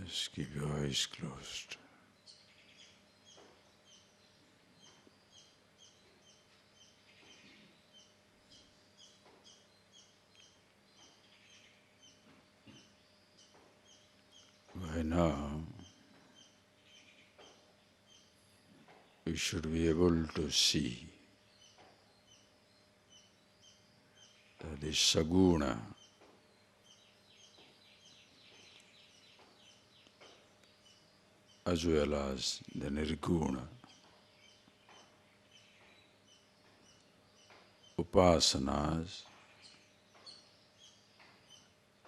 Just keep your eyes closed. By now, you should be able to see that the saguna as well as the nirguna upasanas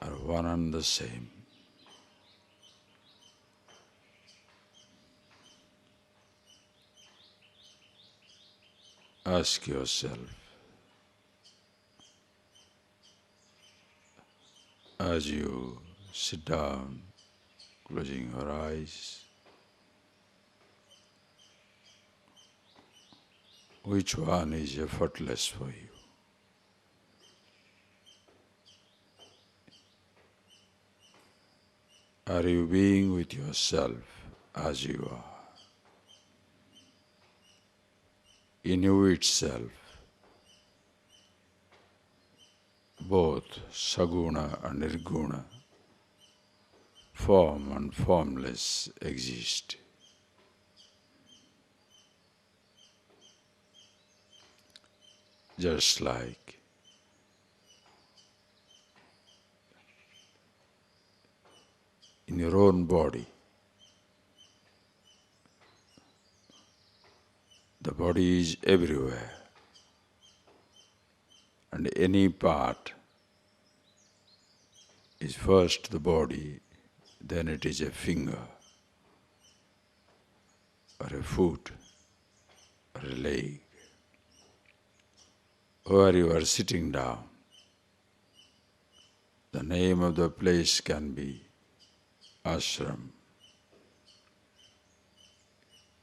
are one and the same. Ask yourself, as you sit down, closing your eyes, which one is effortless for you? Are you being with yourself as you are? In you itself, both saguna and nirguna, form and formless, exist. Just like in your own body, the body is everywhere, and any part is first the body, then it is a finger, or a foot, or a leg. Where you are sitting down, the name of the place can be ashram.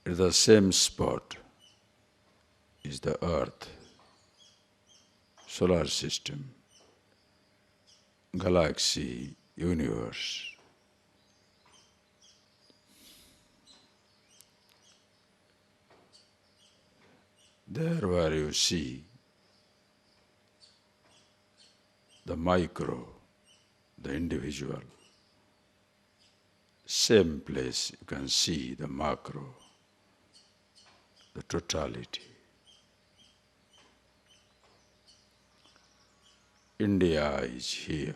At the same spot is the earth, solar system, galaxy, universe. There where you see the micro, the individual, same place you can see the macro, the totality. India is here,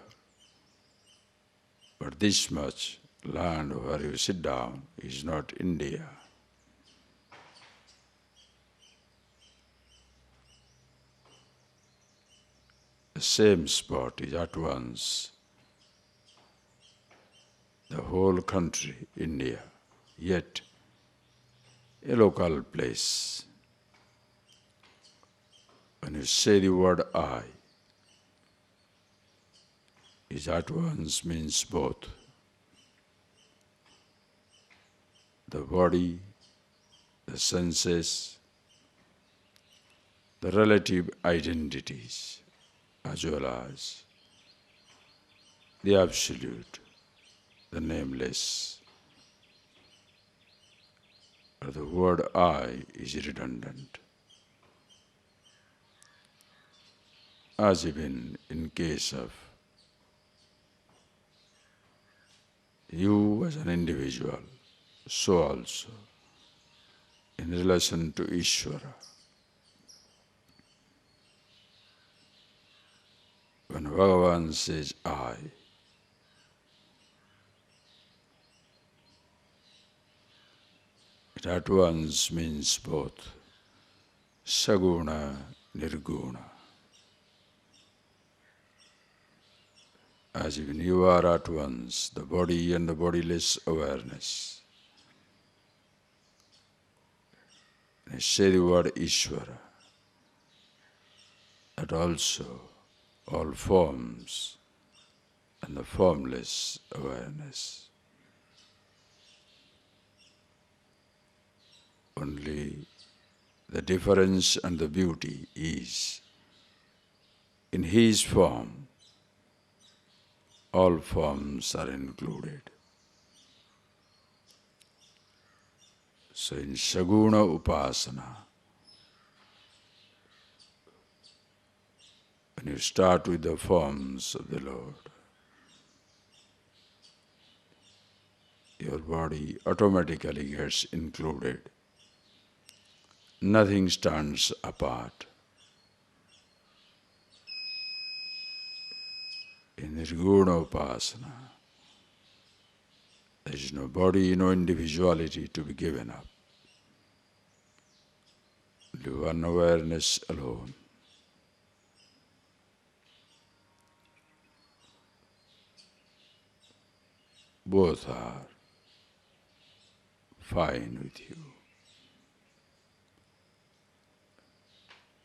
but this much land where you sit down is not India. The same spot is at once the whole country, India, yet a local place. When you say the word I, it at once means both the body, the senses, the relative identities, as well as the absolute, the nameless. But the word I is redundant. As even in case of you as an individual, so also in relation to Ishvara. When Bhagavan says I, it at once means both saguna, nirguna. As even you are at once the body and the bodiless awareness. When I say the word Ishvara, that also all forms and the formless awareness. Only the difference and the beauty is in his form, all forms are included. So in Saguna Upasana, when you start with the forms of the Lord, your body automatically gets included. Nothing stands apart. In Nirguna Upasana, there is no body, no individuality to be given up. Only one awareness alone. Both are fine with you.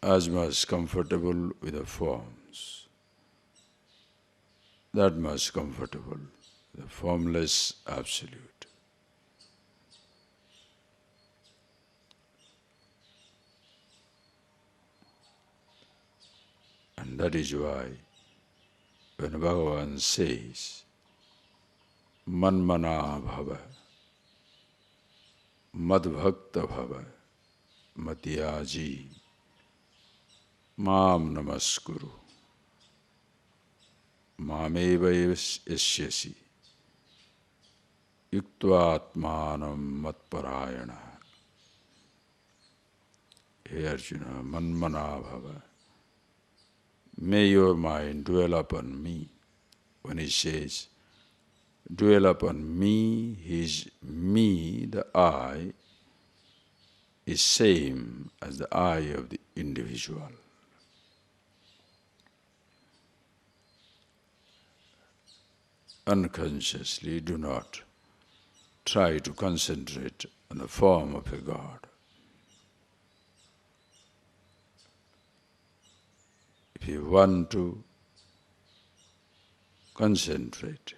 As much comfortable with the forms, that much comfortable with the formless Absolute. And that is why when Bhagavan says, Manmana bhava, madbhakta bhava, matyaji, mam namaskuru, mameva yasyasi, yuktvatmanam matparayana. Hey Arjuna, manmana bhava, may your mind dwell upon me. When he says, dwell upon me, his me, the I, is same as the I of the individual. Unconsciously do not try to concentrate on the form of a God. If you want to concentrate,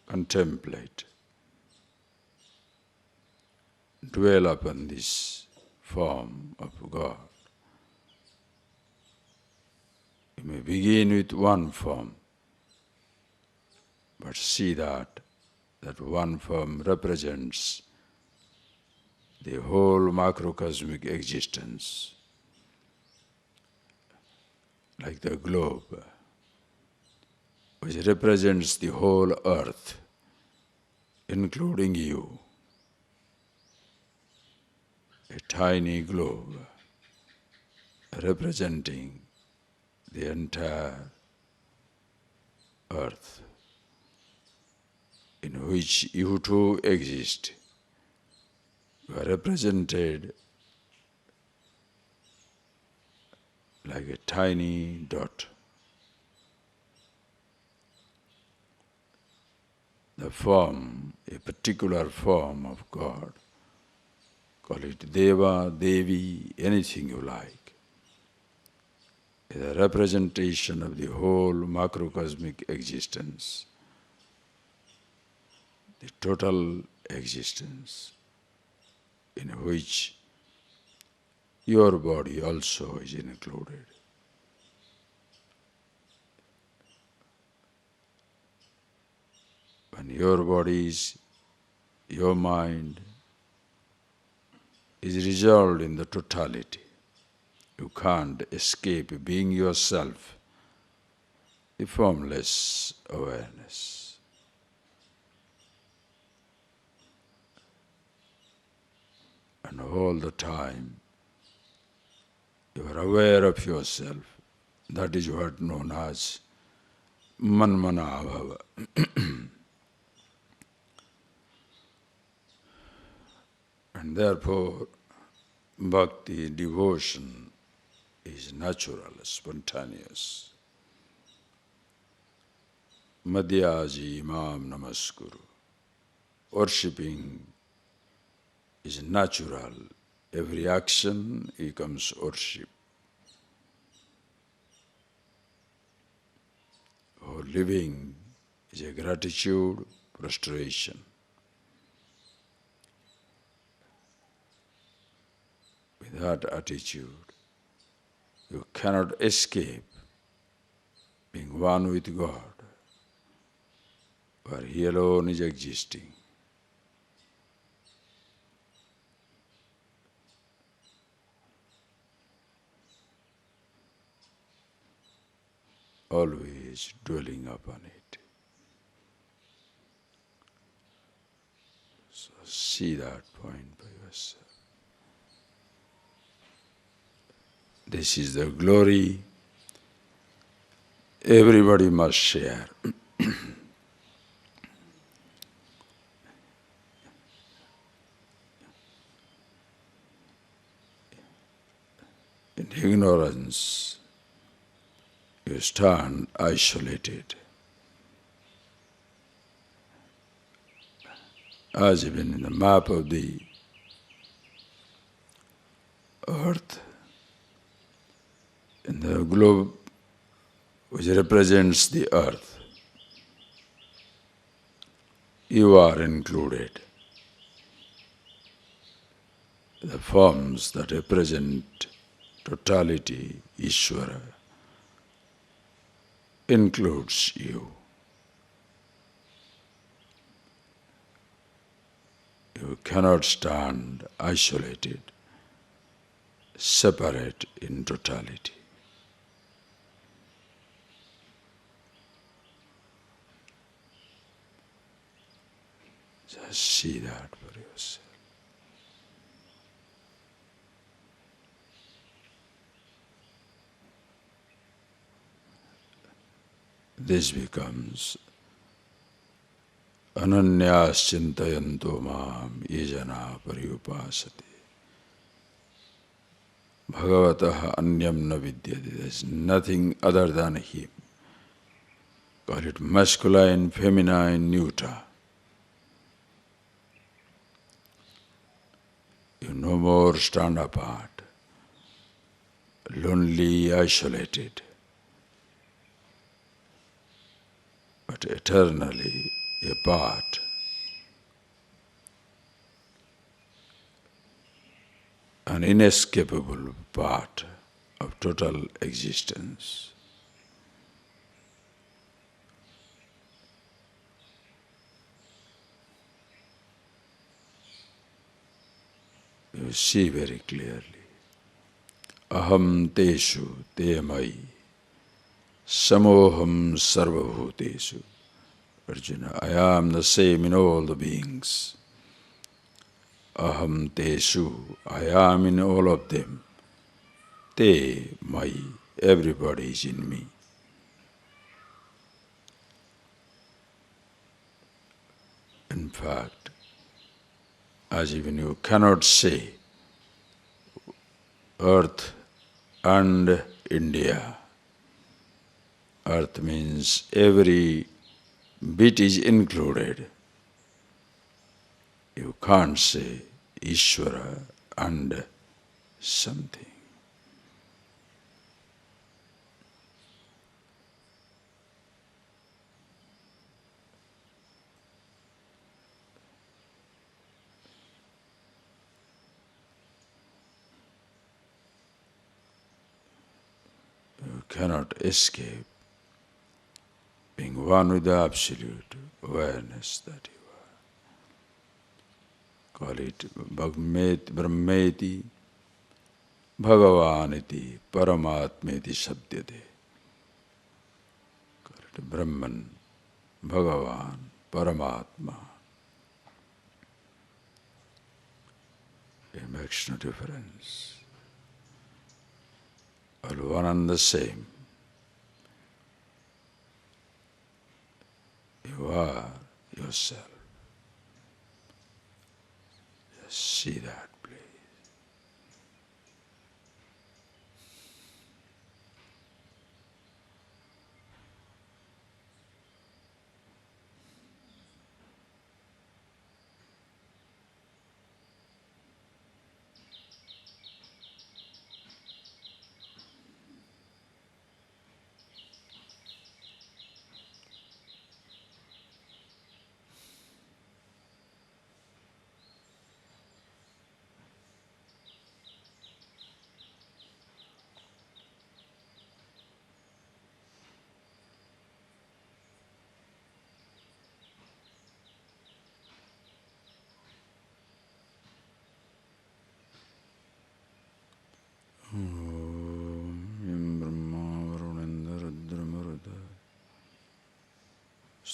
contemplate, dwell upon this form of God, you may begin with one form, but see that one form represents the whole macrocosmic existence, like the globe, which represents the whole earth, including you. A tiny globe representing the entire earth, in which you too exist. You are represented like a tiny dot. The form, a particular form of God, call it Deva, Devi, anything you like, is a representation of the whole macrocosmic existence, the total existence, in which your body also is included. When your body is, your mind is resolved in the totality, you can't escape being yourself, the formless awareness. And all the time you are aware of yourself. That is what known as manmana bhava. And therefore, bhakti, devotion, is natural, spontaneous. Madhyaji mam namaskuru. Worshipping is natural. Every action becomes worship. Or living is a gratitude, prostration. With that attitude, you cannot escape being one with God, where He alone is existing. always dwelling upon it. So see that point by yourself. This is the glory everybody must share. In ignorance, you stand isolated, as even in the map of the earth, in the globe which represents the earth, you are included. The forms that represent totality, Ishvara, includes you. You cannot stand isolated, separate in totality. Just see that for yourself. This becomes ananyas chintayanto mam yejana pariyupasate. Bhagavatah anyam na vidyate. There is nothing other than Him. Call it masculine, feminine, neuter. You no more stand apart, lonely, isolated, but eternally apart. An inescapable part of total existence. You see very clearly. Aham teshu te mai samoham sarvabhuteshu. Arjuna, I am the same in all the beings. Aham teshu, I am in all of them. Te mai, everybody is in me. In fact, as even you cannot say Earth and India. Earth means every bit is included. You can't say Ishvara and something. You cannot escape being one with the absolute awareness that you are. Call it Brahmeti, Bhagavaniti, Paramatmeti Sabdyate. Call it Brahman, Bhagavan, Paramatma. It makes no difference. All one and the same. You are yourself. Just see that, please.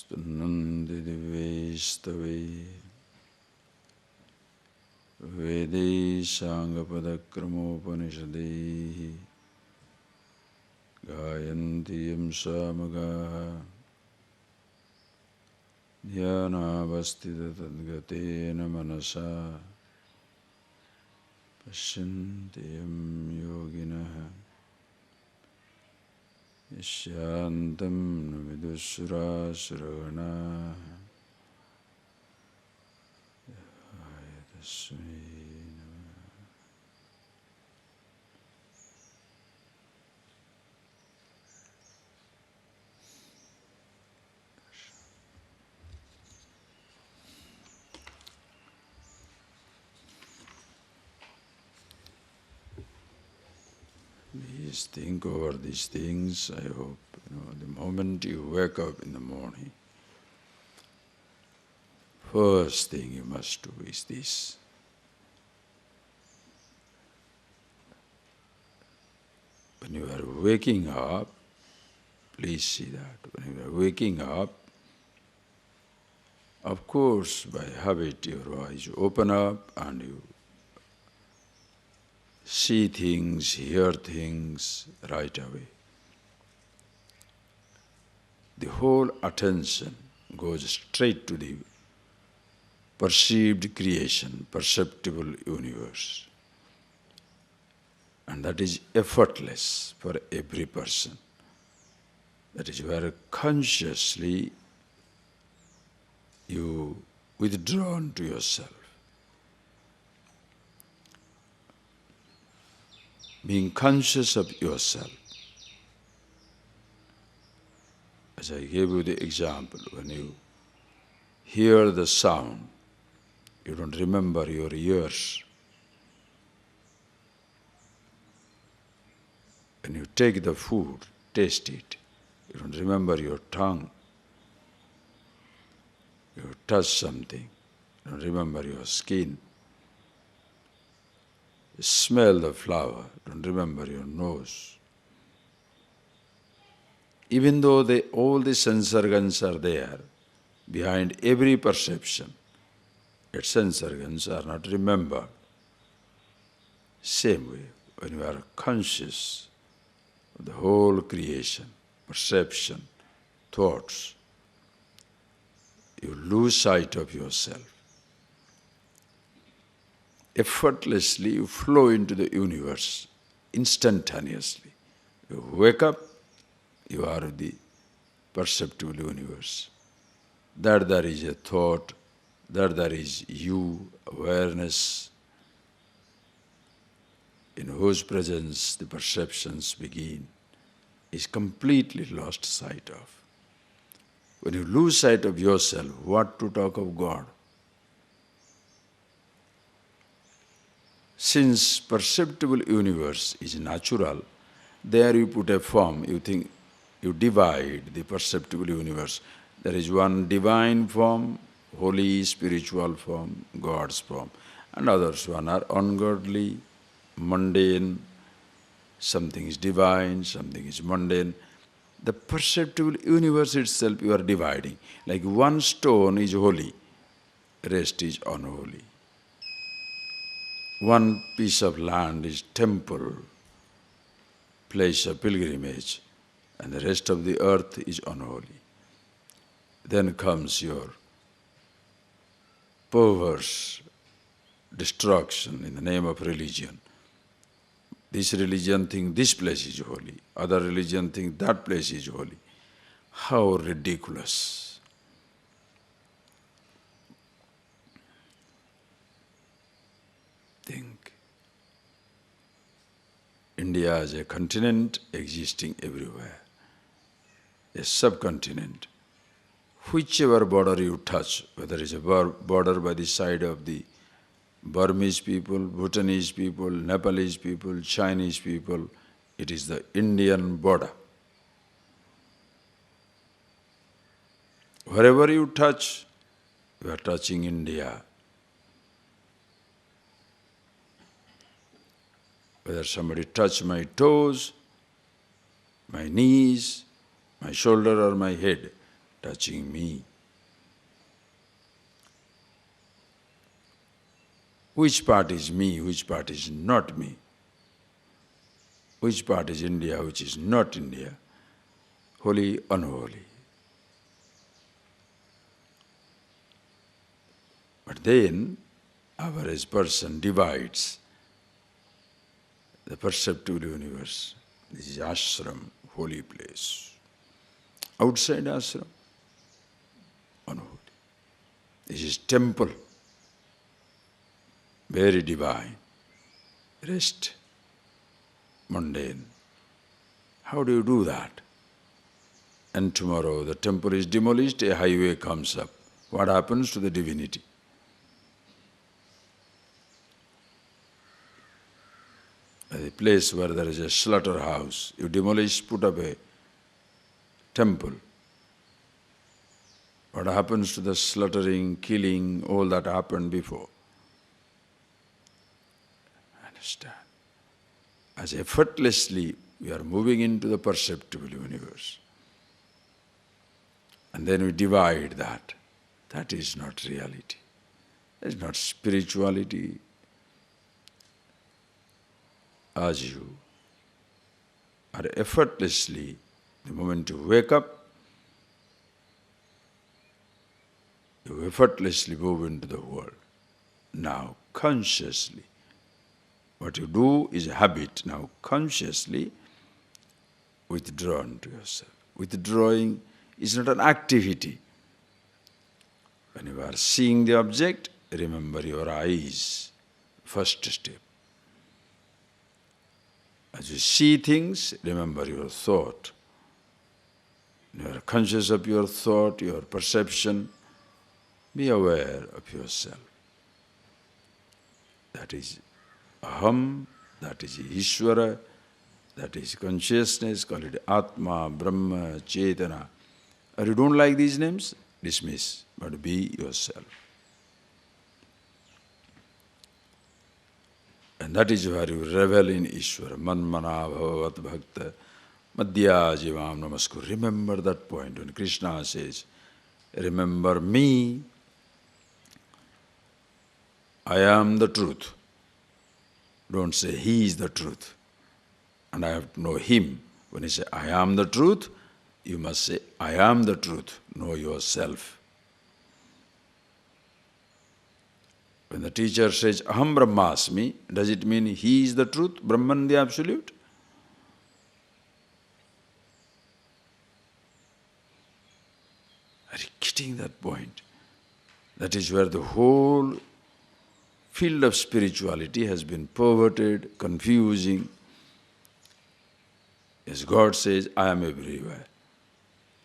Suddhananda divestave Vedeshangapadakramopaniषदैः Gayanti yam samagaha Dhyanavastita tadgatena manasa Pashyanti yam yoginaha Yashyantam navidussurasuraganaha Tasmai Please think over these things. I hope, the moment you wake up in the morning, first thing you must do is this. When you are waking up, please see that. When you are waking up, of course, by habit, your eyes open up and you see things, hear things right away. The whole attention goes straight to the perceived creation, perceptible universe. And that is effortless for every person. That is where consciously you withdrawn to yourself. Being conscious of yourself. As I gave you the example, when you hear the sound, you don't remember your ears. When you take the food, taste it, you don't remember your tongue. You touch something, you don't remember your skin. You smell the flower, don't remember your nose. Even though all the sense organs are there, behind every perception, yet sense organs are not remembered. Same way, when you are conscious of the whole creation, perception, thoughts, you lose sight of yourself. Effortlessly you flow into the universe, instantaneously. You wake up, you are the perceptible universe. That there is a thought, that there is you, awareness, in whose presence the perceptions begin, is completely lost sight of. When you lose sight of yourself, what to talk of God? Since perceptible universe is natural, there you put a form, you think, you divide the perceptible universe. There is one divine form, holy spiritual form, God's form, and others one are ungodly, mundane, something is divine, something is mundane. The perceptible universe itself you are dividing. Like one stone is holy, rest is unholy. One piece of land is temple, place of pilgrimage, and the rest of the earth is unholy. Then comes your perverse destruction in the name of religion. This religion thinks this place is holy, other religion thinks that place is holy. How ridiculous. Think. India is a continent existing everywhere, a subcontinent. Whichever border you touch, whether it's a border by the side of the Burmese people, Bhutanese people, Nepalese people, Chinese people, it is the Indian border. Wherever you touch, you are touching India. Whether somebody touch my toes, my knees, my shoulder or my head, touching me. Which part is me, which part is not me? Which part is India, which is not India? Holy, unholy. But then, average person divides the perceptible universe. This is ashram, holy place. Outside ashram, unholy. This is temple, very divine. Rest, mundane. How do you do that? And tomorrow the temple is demolished, a highway comes up. What happens to the divinity? The place where there is a slaughterhouse, you demolish, put up a temple. What happens to the slaughtering, killing, all that happened before? Understand? As effortlessly we are moving into the perceptible universe. And then we divide that. That is not reality. That is not spirituality. As you are effortlessly, the moment you wake up, you effortlessly move into the world. Now, consciously, what you do is a habit. Now, consciously, withdrawn to yourself. Withdrawing is not an activity. When you are seeing the object, remember your eyes. First step. As you see things, remember your thought. You are conscious of your thought, your perception. Be aware of yourself. That is aham, that is Ishvara, that is consciousness, call it Atma, Brahma, Chetana. Or you don't like these names? Dismiss, but be yourself. And that is where you revel in Ishvara. Manmana bhavavat bhakta madhya jivam namaskur. Remember that point when Krishna says, remember me, I am the truth. Don't say he is the truth and I have to know him. When you say I am the truth, you must say I am the truth. Know yourself. When the teacher says, Aham Brahmasmi, does it mean he is the truth, Brahman the absolute? Are you getting that point? That is where the whole field of spirituality has been perverted, confusing. As God says, I am everywhere.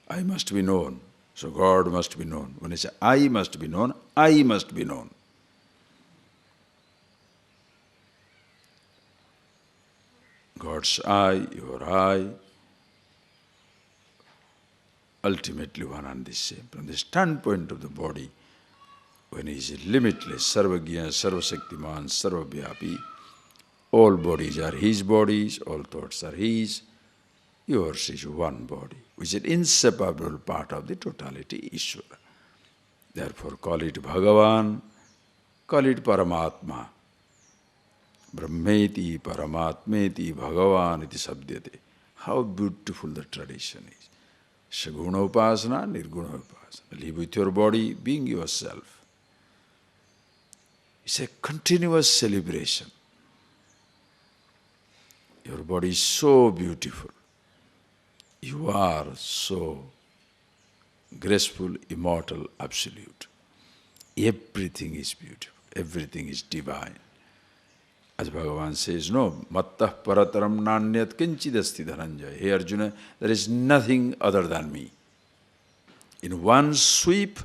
I must be known. So God must be known. When I say I must be known, I must be known. God's I, your I, ultimately one and the same. From the standpoint of the body, when he is limitless, Sarvagya, Sarvashaktiman, Sarvabhyapi, all bodies are his bodies, all thoughts are his, yours is one body, which is an inseparable part of the totality, Ishvara. Therefore call it Bhagavan, call it Paramatma. Brahmeti, Paramatmeti, Bhagavan iti sabdyate. How beautiful the tradition is. Saguna upasana, nirguna upasana. Live with your body, being yourself. It's a continuous celebration. Your body is so beautiful. You are so graceful, immortal, absolute. Everything is beautiful. Everything is divine. As Bhagavan says, no, mattah parataram nanyat kinchidasti dhananjaya. Hey Arjuna, there is nothing other than me. In one sweep,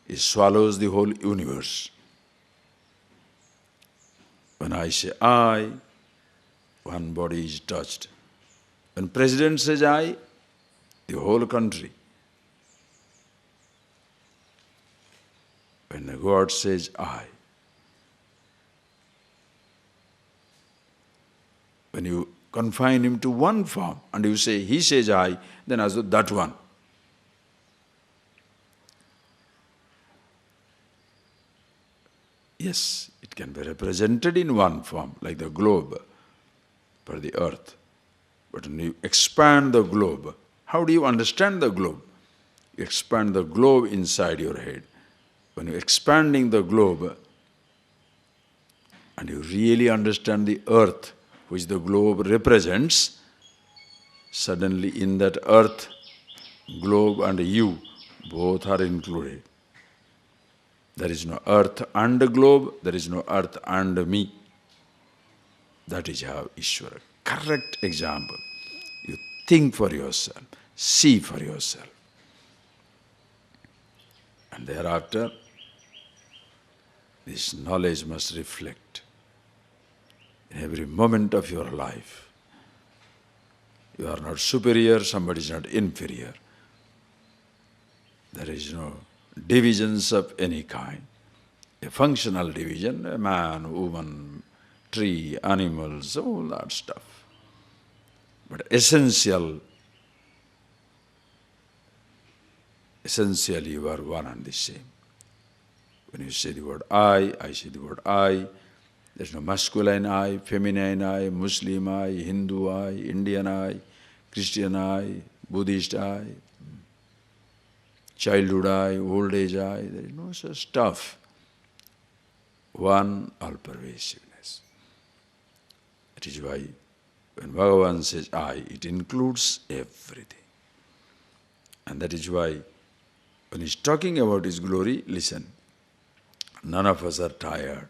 it swallows the whole universe. When I say I, one body is touched. When President says I, the whole country. When God says I, when you confine him to one form and you say he says I, then as though that one. Yes, it can be represented in one form, like the globe for the earth. But when you expand the globe, how do you understand the globe? You expand the globe inside your head. When you're expanding the globe and you really understand the earth which the globe represents, suddenly in that earth, globe and you, both are included. There is no earth and globe, there is no earth and me. That is how Ishvara. Correct example. You think for yourself, see for yourself. And thereafter, this knowledge must reflect in every moment of your life. You are not superior, somebody is not inferior. There is no divisions of any kind. A functional division, a man, woman, tree, animals, all that stuff. But essentially you are one and the same. When you say the word I say the word I. There's no masculine I, feminine I, Muslim I, Hindu I, Indian I, Christian I, Buddhist I, childhood I, old age I. There is no such stuff. One all-pervasiveness. That is why when Bhagavan says I, it includes everything. And that is why when he's talking about his glory, listen, none of us are tired.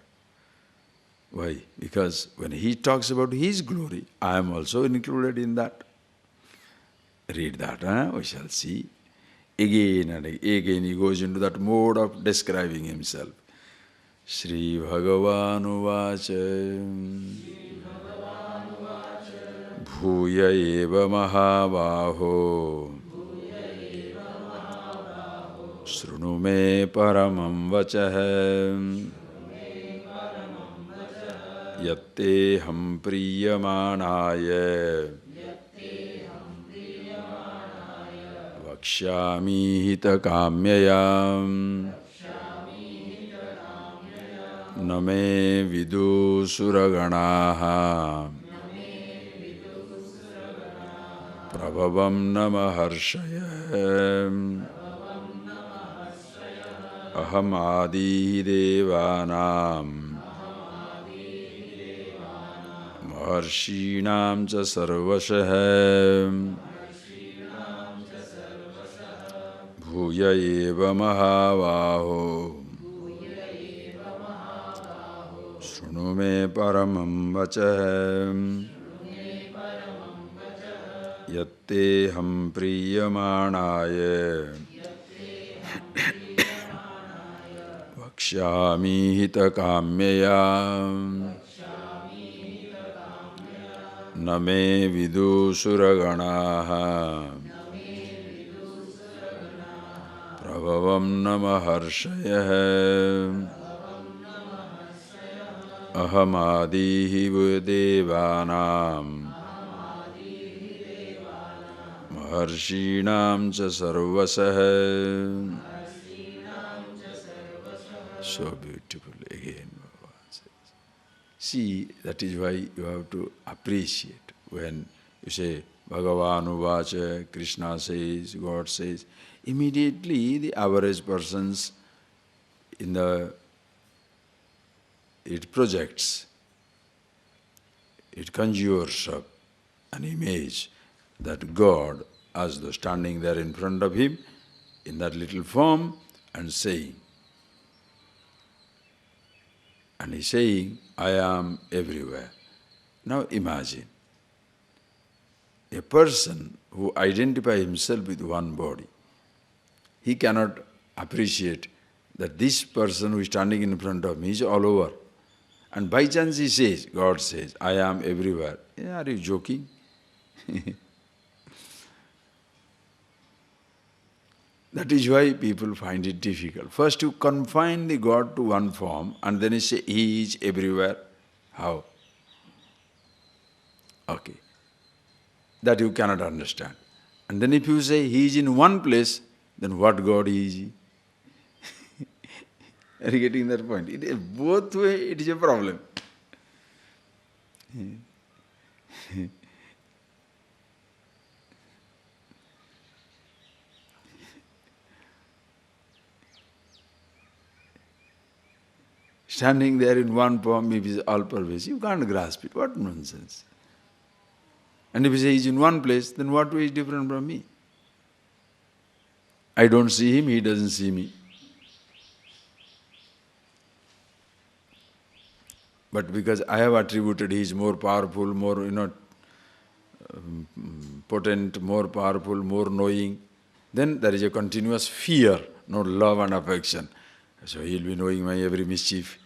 Why? Because when he talks about his glory, I am also included in that. Read that, we shall see. Again and again he goes into that mode of describing himself. Shri Bhagavan Uvacha Bhuya eva mahabaho Shrunu me paramam vachah Yatte ham priyamanaya Vakshami hita kamyayam Name vidu suraganaha Prabhavam namaharshayam Aham adi devanam Maharshinam cha sarvashah Bhuya eva mahavaho Shrunu me paramam vachah Yatte ham priyamanaya Vakshami hita kamyaya Name vidu suraganaha Prabhavam namaharshayah Aham adihi devanam Maharshinam cha sarvasah. So beautiful again, Bhagavan says. See, that is why you have to appreciate when you say Bhagavan Uvacha, Krishna says, God says, immediately the average persons it projects, it conjures up an image that God, as though standing there in front of him, in that little form, and saying, and he's saying, I am everywhere. Now imagine, a person who identifies himself with one body, he cannot appreciate that this person who is standing in front of me is all over. And by chance he says, God says, I am everywhere. Are you joking? That is why people find it difficult. First you confine the God to one form and then you say, He is everywhere. How? Okay. That you cannot understand. And then if you say He is in one place, then what God is He? Are you getting that point? Both way it is a problem. Standing there in one form, if it is all pervasive, you can't grasp it. What nonsense. And if he says in one place, then what way is different from me? I don't see him, he doesn't see me. But because I have attributed he is more powerful, more potent, more powerful, more knowing, then there is a continuous fear, not love and affection. So he will be knowing my every mischief.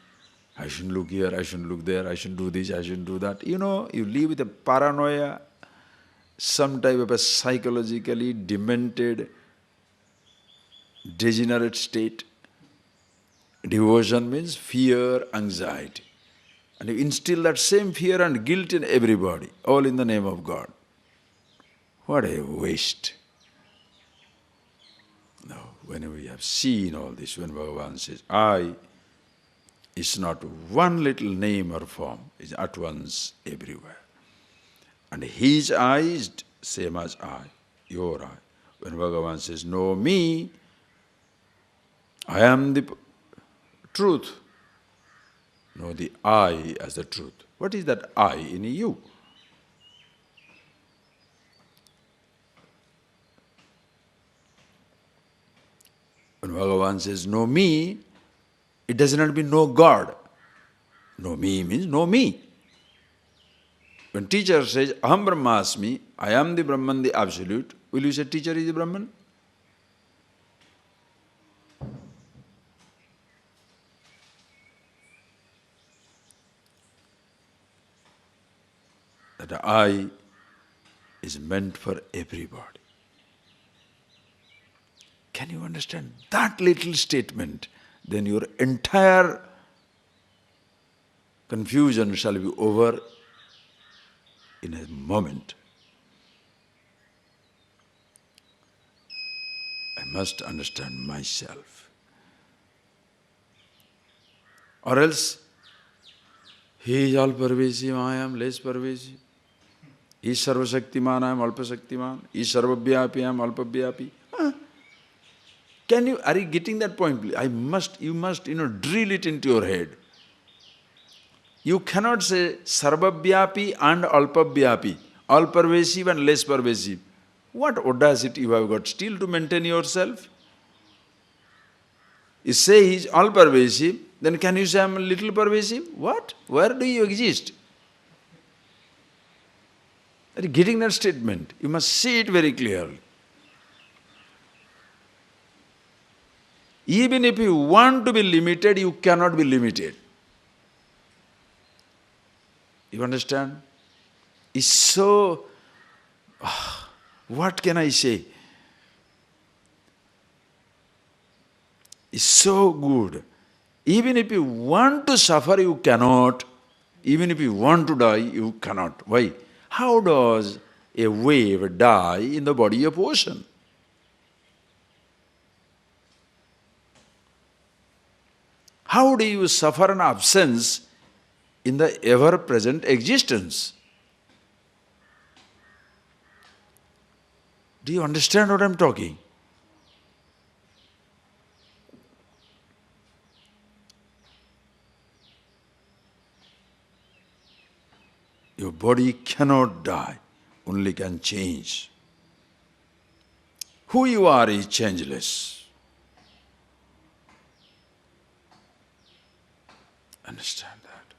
I shouldn't look here, I shouldn't look there, I shouldn't do this, I shouldn't do that. You live with a paranoia, some type of a psychologically demented, degenerate state. Devotion means fear, anxiety. And you instill that same fear and guilt in everybody, all in the name of God. What a waste. No, when we have seen all this, when Bhagavan says, I is not one little name or form, is at once everywhere. And his I is same as I, your I. When Bhagavan says, know me, I am the truth. Know the I as the truth. What is that I in you? When Bhagavan says, know me, it does not mean know God. Know me means know me. When teacher says, Aham Brahmasmi, I am the Brahman, the Absolute, will you say teacher is the Brahman? That I is meant for everybody. Can you understand that little statement? Then your entire confusion shall be over in a moment. I must understand myself. Or else, he is all pervasive, I am less pervasive. He is sarvashaktiman, I am alpashaktiman. He is sarvabhyapi, I am alpabhyapi. Are you getting that point? You must drill it into your head. You cannot say sarvabhyapi and alpabhyapi, all pervasive and less pervasive. What audacity you have got still to maintain yourself? You say he is all pervasive, then can you say I am a little pervasive? What? Where do you exist? Are you getting that statement? You must see it very clearly. Even if you want to be limited, you cannot be limited. You understand? It's so, what can I say? It's so good. Even if you want to suffer, you cannot. Even if you want to die, you cannot. Why? How does a wave die in the body of ocean? How do you suffer an absence in the ever-present existence? Do you understand what I'm talking? Your body cannot die, only can change. Who you are is changeless. Understand that.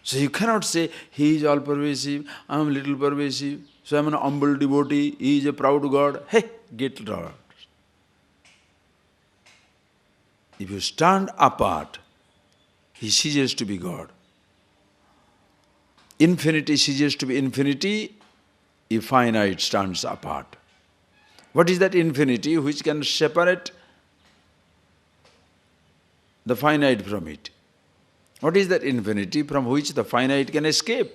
So you cannot say, he is all pervasive, I am little pervasive, so I am an humble devotee, he is a proud God. Hey, get lost. If you stand apart, he ceases to be God. Infinity ceases to be infinity if finite stands apart. What is that infinity which can separate the finite from it? What is that infinity from which the finite can escape?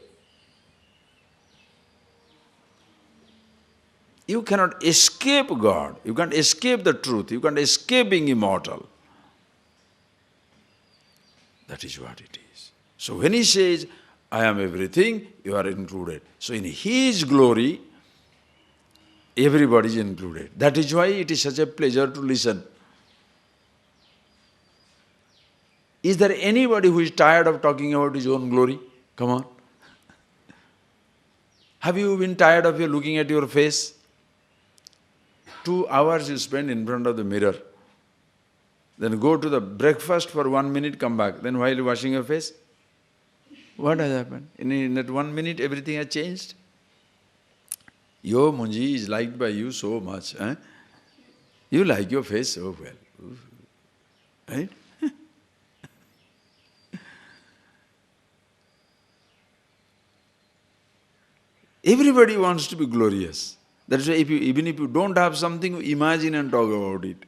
You cannot escape God. You can't escape the truth. You can't escape being immortal. That is what it is. So when he says, I am everything, you are included. So in his glory, everybody is included. That is why it is such a pleasure to listen. Is there anybody who is tired of talking about his own glory? Come on. Have you been tired of you looking at your face? 2 hours you spend in front of the mirror. Then go to the breakfast for 1 minute, come back. Then while washing your face, what has happened? In that 1 minute, everything has changed. Your Munji is liked by you so much. Eh? You like your face so well. Right? Everybody wants to be glorious. That's why even if you don't have something, imagine and talk about it.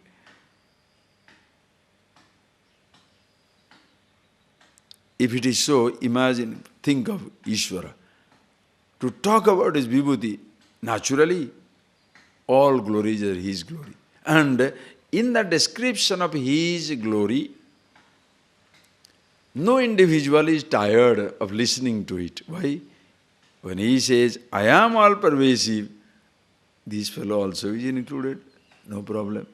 If it is so, imagine, think of Ishvara. To talk about his vibhuti, naturally, all glories are his glory. And in the description of his glory, no individual is tired of listening to it. Why? When he says, I am all pervasive, this fellow also is included, no problem.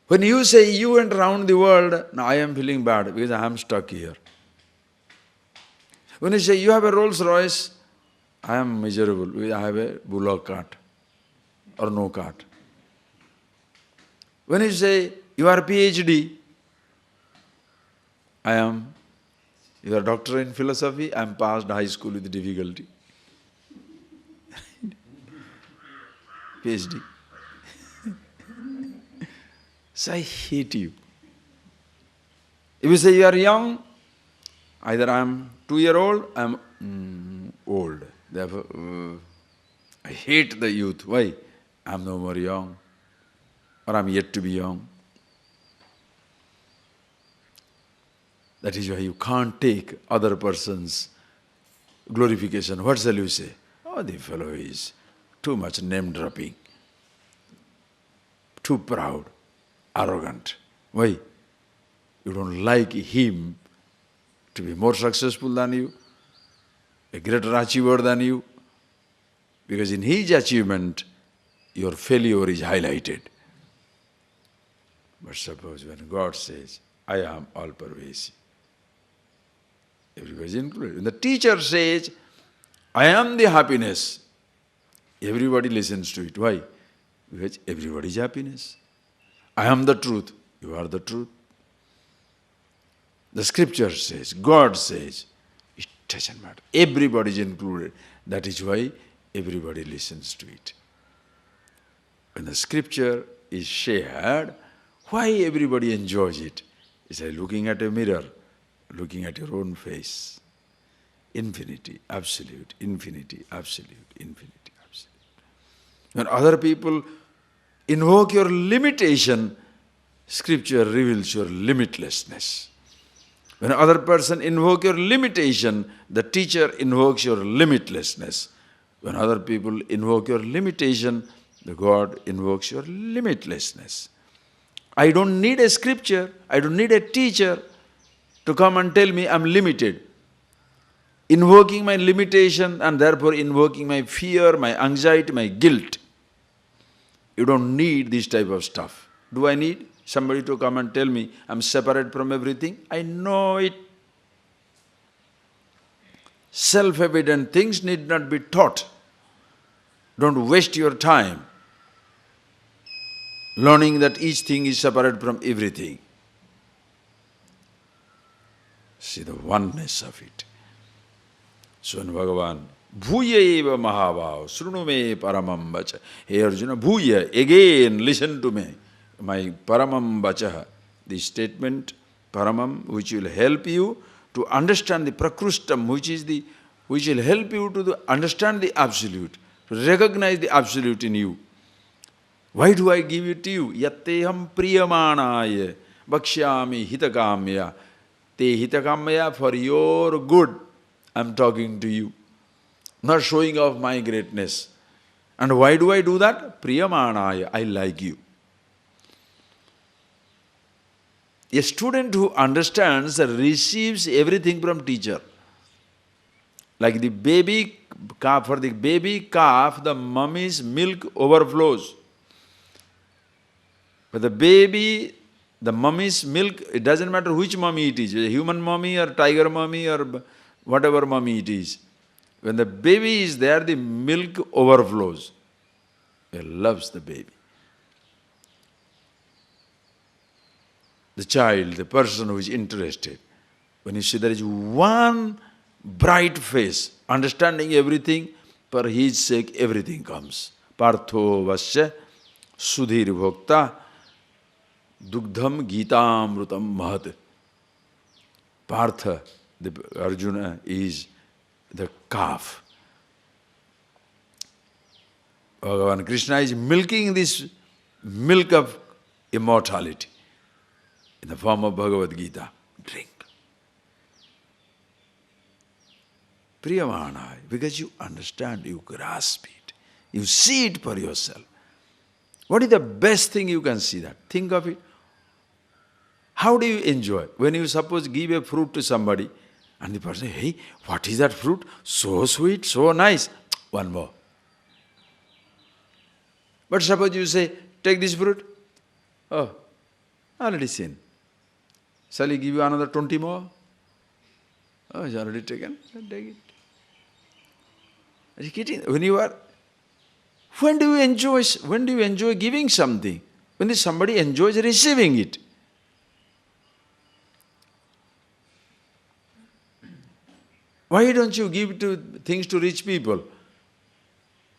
When you say you went around the world, now I am feeling bad because I am stuck here. When you say you have a Rolls Royce, I am miserable because I have a bullock cart or no cart. When you say you are PhD, you are doctor in philosophy, I am passed high school with difficulty. PhD. So I hate you. If you say you are young, either I am 2-year-old, I am old. Therefore, I hate the youth. Why? I am no more young, or I am yet to be young. That is why you can't take other person's glorification. What shall you say? Oh, the fellow is too much name-dropping, too proud, arrogant. Why? You don't like him to be more successful than you, a greater achiever than you, because in his achievement, your failure is highlighted. But suppose when God says, I am all-pervasive, everybody is included. When the teacher says, I am the happiness, everybody listens to it. Why? Because everybody is happiness. I am the truth, you are the truth. The scripture says, God says, it doesn't matter. Everybody is included. That is why everybody listens to it. When the scripture is shared, why everybody enjoys it? It's like looking at a mirror, looking at your own face. Infinity, absolute, infinity, absolute, infinity, absolute. When other people invoke your limitation, scripture reveals your limitlessness. When other person invoke your limitation, the teacher invokes your limitlessness. When other people invoke your limitation, the God invokes your limitlessness. I don't need a scripture, I don't need a teacher to come and tell me I'm limited. Invoking my limitation and therefore invoking my fear, my anxiety, my guilt. You don't need this type of stuff. Do I need somebody to come and tell me I'm separate from everything? I know it. Self-evident things need not be taught. Don't waste your time learning that each thing is separate from everything. See the oneness of it. So when Bhagavan, Bhuya eva mahabhav, srunu me paramam vacha. Hey Arjuna, Bhuya, again listen to me. My paramam vacha, the statement paramam which will help you to understand the prakrustam, which will help you to understand the absolute, to recognize the absolute in you. Why do I give it to you? Yatteham priyamanaya bhakshyami hitakamya. Te hitakamya, for your good I am talking to you, not showing off my greatness. And why do I do that? Priyamanaya, I like you. A student who understands receives everything from teacher. Like the baby calf, for the baby calf, the mummy's milk overflows. But the mummy's milk, it doesn't matter which mummy it is, a human mummy or tiger mummy or whatever mummy it is. When the baby is there, the milk overflows. It loves the baby. The child, the person who is interested, when you see there is one bright face, understanding everything, for his sake everything comes. Partho vasya sudhir bhokta dugdham gitamrutam mahat. Partha, the Arjuna, is the calf. Bhagavan Krishna is milking this milk of immortality in the form of Bhagavad Gita. Drink. Priyamana, because you understand, you grasp it, you see it for yourself. What is the best thing you can see that? Think of it. How do you enjoy? When you suppose give a fruit to somebody, and the person, hey, what is that fruit? So sweet, so nice. One more. But suppose you say, take this fruit. Oh, already seen. Shall he give you another 20 more? Oh, it's already taken. Take it. Are you kidding? When do you enjoy giving something? When somebody enjoys receiving it. Why don't you give things to rich people?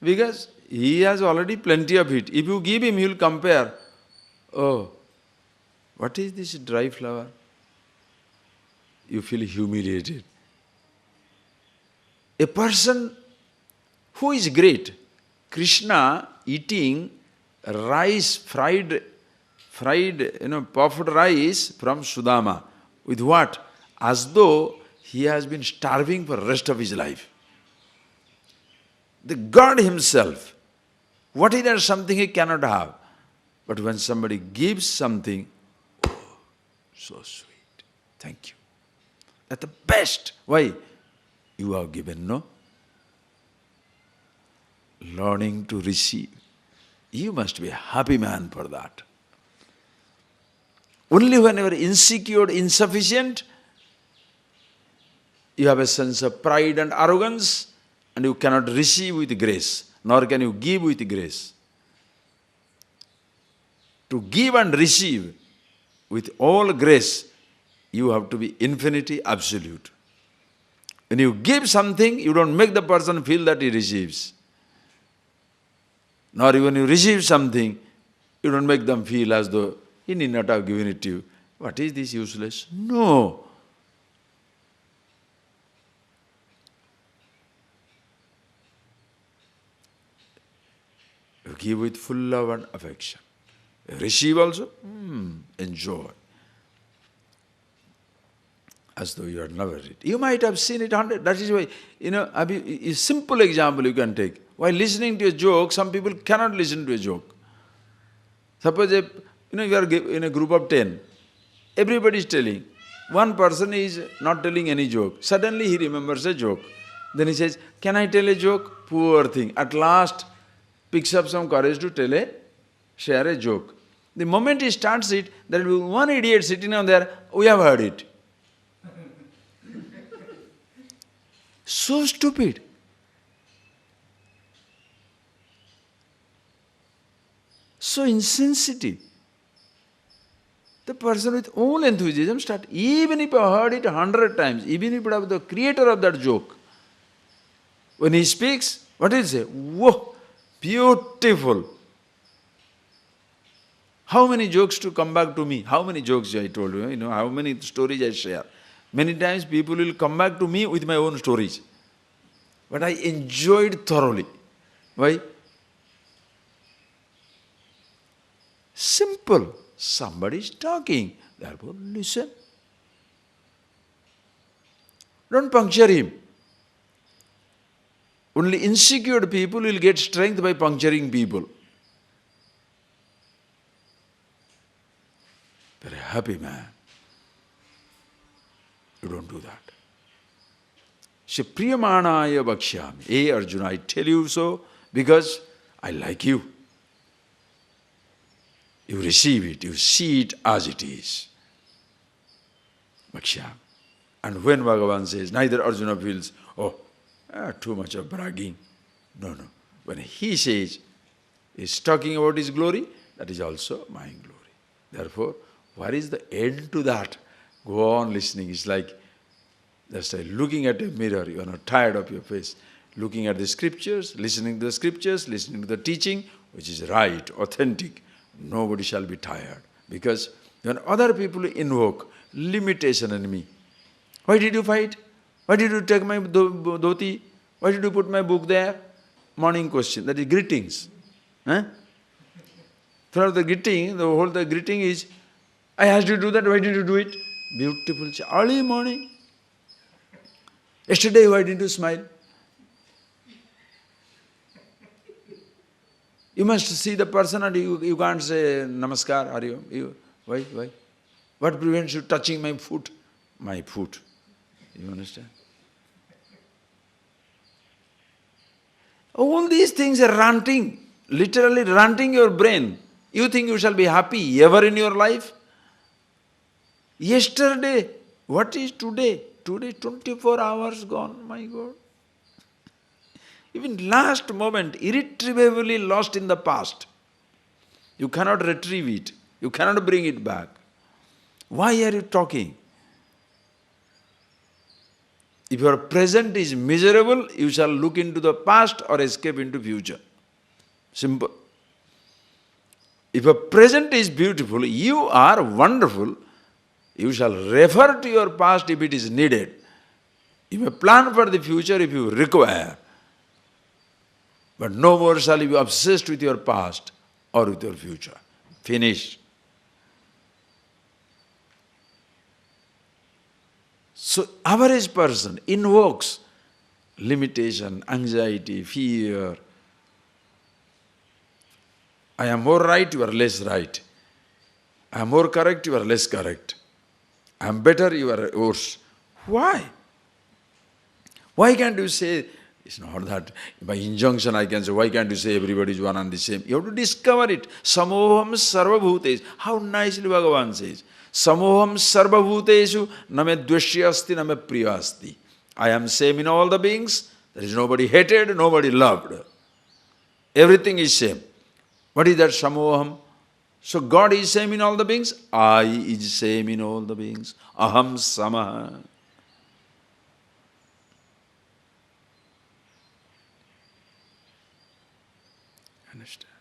Because he has already plenty of it. If you give him, he will compare. Oh, what is this dry flower? You feel humiliated. A person who is great, Krishna eating rice, fried, puffed rice from Sudama. With what? As though he has been starving for the rest of his life. The God himself, what is there something he cannot have? But when somebody gives something, oh, so sweet. Thank you. That's the best. Why? You have given, no? Learning to receive. You must be a happy man for that. Only when you are insecure, insufficient, you have a sense of pride and arrogance, and you cannot receive with grace, nor can you give with grace. To give and receive with all grace, you have to be infinity, absolute. When you give something, you don't make the person feel that he receives. Nor when you receive something, you don't make them feel as though he need not have given it to you. What is this useless? No. You give with full love and affection. You receive also, enjoy. As though you had never read. You might have seen it 100. That is why, a simple example you can take. While listening to a joke, some people cannot listen to a joke. Suppose you are in a group of 10. Everybody is telling. One person is not telling any joke. Suddenly he remembers a joke. Then he says, can I tell a joke? Poor thing. At last, picks up some courage to share a joke. The moment he starts it, there will be one idiot sitting on there, we have heard it. So stupid. So insensitive. The person with all enthusiasm starts, even if I heard it 100 times, even if I have the creator of that joke, when he speaks, what will he say? Whoa, beautiful. How many jokes to come back to me? How many jokes I told you, how many stories I share. Many times people will come back to me with my own stories. But I enjoyed thoroughly. Why? Simple. Somebody is talking. Therefore, listen. Don't puncture him. Only insecure people will get strength by puncturing people. Very happy man. You don't do that. So, Priyamanaya Bhakshyami. Hey Arjuna, I tell you so because I like you. You receive it, you see it as it is. Bhakshyami. And when Bhagavan says, neither Arjuna feels, too much of bragging. No. When he says, he's talking about his glory, that is also my glory. Therefore, what is the end to that? Go on listening. It's like just looking at a mirror. You are not tired of your face. Looking at the scriptures, listening to the teaching, which is right, authentic. Nobody shall be tired. Because when other people invoke limitation in me, why did you fight? Why did you take my dhoti? Why did you put my book there? Morning question, that is greetings. For the greeting, the greeting is, I asked you to do that, why did you do it? Beautiful, early morning. Yesterday, why didn't you smile? You must see the person and you can't say namaskar, are you? Why? What prevents you touching my foot? My foot. You understand? All these things are ranting, literally ranting your brain. You think you shall be happy ever in your life? Yesterday, what is today? Today 24 hours gone, my God. Even last moment, irretrievably lost in the past. You cannot retrieve it. You cannot bring it back. Why are you talking? If your present is miserable, you shall look into the past or escape into future. Simple. If your present is beautiful, you are wonderful, you shall refer to your past if it is needed. You may plan for the future if you require. But no more shall you be obsessed with your past or with your future. Finish. So, average person invokes limitation, anxiety, fear. I am more right, you are less right. I am more correct, you are less correct. I am better, you are worse. Why? Why can't you say, it's not that by injunction I can say, why can't you say everybody is one and the same? You have to discover it. Samoham sarvabhutesu. How nicely Bhagavan says. Samoham sarvabhutesu name dveshya asti name priya asti. I am same in all the beings. There is nobody hated, nobody loved. Everything is same. What is that samoham? So God is same in all the beings. I is same in all the beings. Aham samaha. Understand?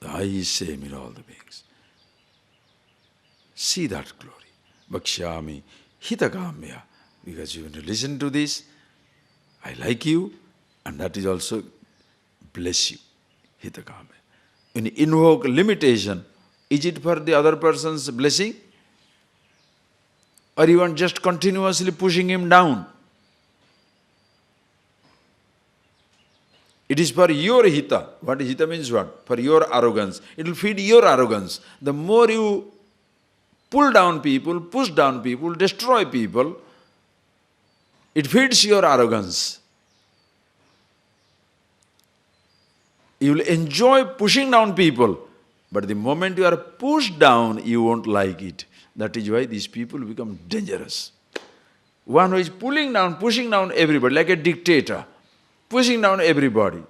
The I is same in all the beings. See that glory. Bhakshyami hitakamya. Because you want to listen to this, I like you, and that is also bless you. Hitakamya. When you invoke limitation, is it for the other person's blessing? Or you want just continuously pushing him down? It is for your hita. What hita means what? For your arrogance. It will feed your arrogance. The more you pull down people, push down people, destroy people, it feeds your arrogance. You will enjoy pushing down people, but the moment you are pushed down, you won't like it. That is why these people become dangerous. One who is pulling down, pushing down everybody, like a dictator, pushing down everybody.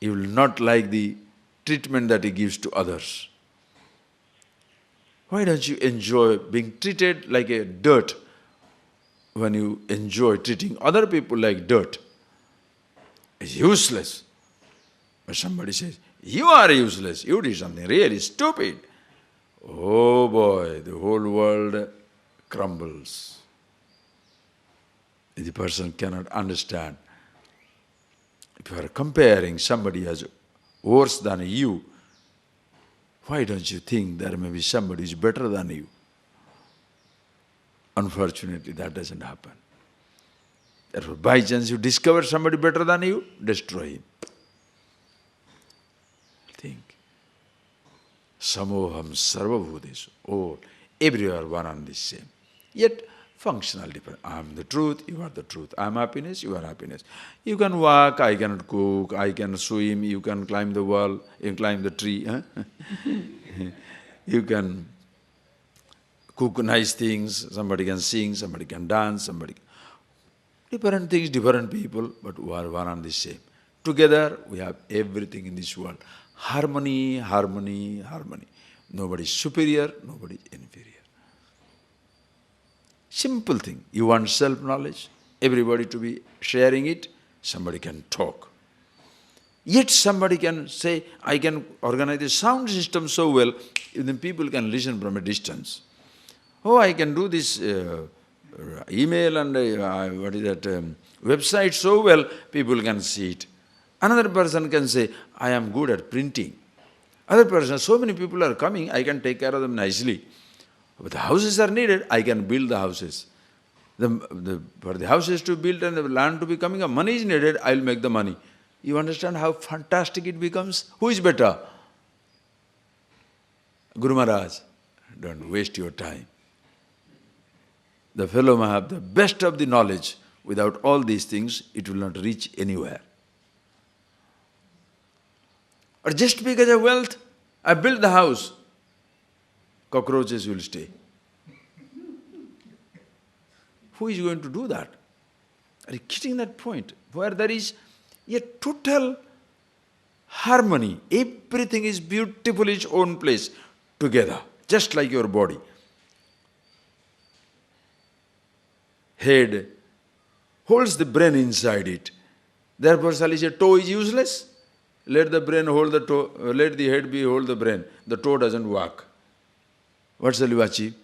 You will not like the treatment that he gives to others. Why don't you enjoy being treated like a dirt when you enjoy treating other people like dirt? It's useless. But somebody says, you are useless, you did something really stupid. Oh boy, the whole world crumbles. The person cannot understand. If you are comparing somebody as worse than you, why don't you think there may be somebody who is better than you? Unfortunately, that doesn't happen. Therefore, by chance you discover somebody better than you, destroy him. Think. Samoham sarvabhuteshu. All, everywhere one and the same. Yet functional different. I am the truth, you are the truth. I am happiness, you are happiness. You can walk, I cannot cook, I can swim, you can climb the wall, you can climb the tree. Huh? You can cook nice things, somebody can sing, somebody can dance, somebody... Different things, different people, but we are one and the same. Together, we have everything in this world. Harmony, harmony, harmony. Nobody is superior, nobody is inferior. Simple thing. You want self-knowledge, everybody to be sharing it, somebody can talk. Yet somebody can say, I can organize the sound system so well, then people can listen from a distance. Oh, I can do this email and website so well, people can see it. Another person can say, I am good at printing. Other person, so many people are coming, I can take care of them nicely. But the houses are needed, I can build the houses. For the houses to build and the land to be coming up, money is needed, I will make the money. You understand how fantastic it becomes? Who is better? Guru Maharaj, don't waste your time. The fellow may have the best of the knowledge. Without all these things, it will not reach anywhere. Or just because of wealth, I built the house, cockroaches will stay. Who is going to do that? Are you getting that point? Where there is a total harmony. Everything is beautiful in its own place, together, just like your body. Head holds the brain inside it. Therefore, shall I say toe is useless? Let the brain hold the toe, let the head be hold the brain. The toe doesn't work. What shall you achieve?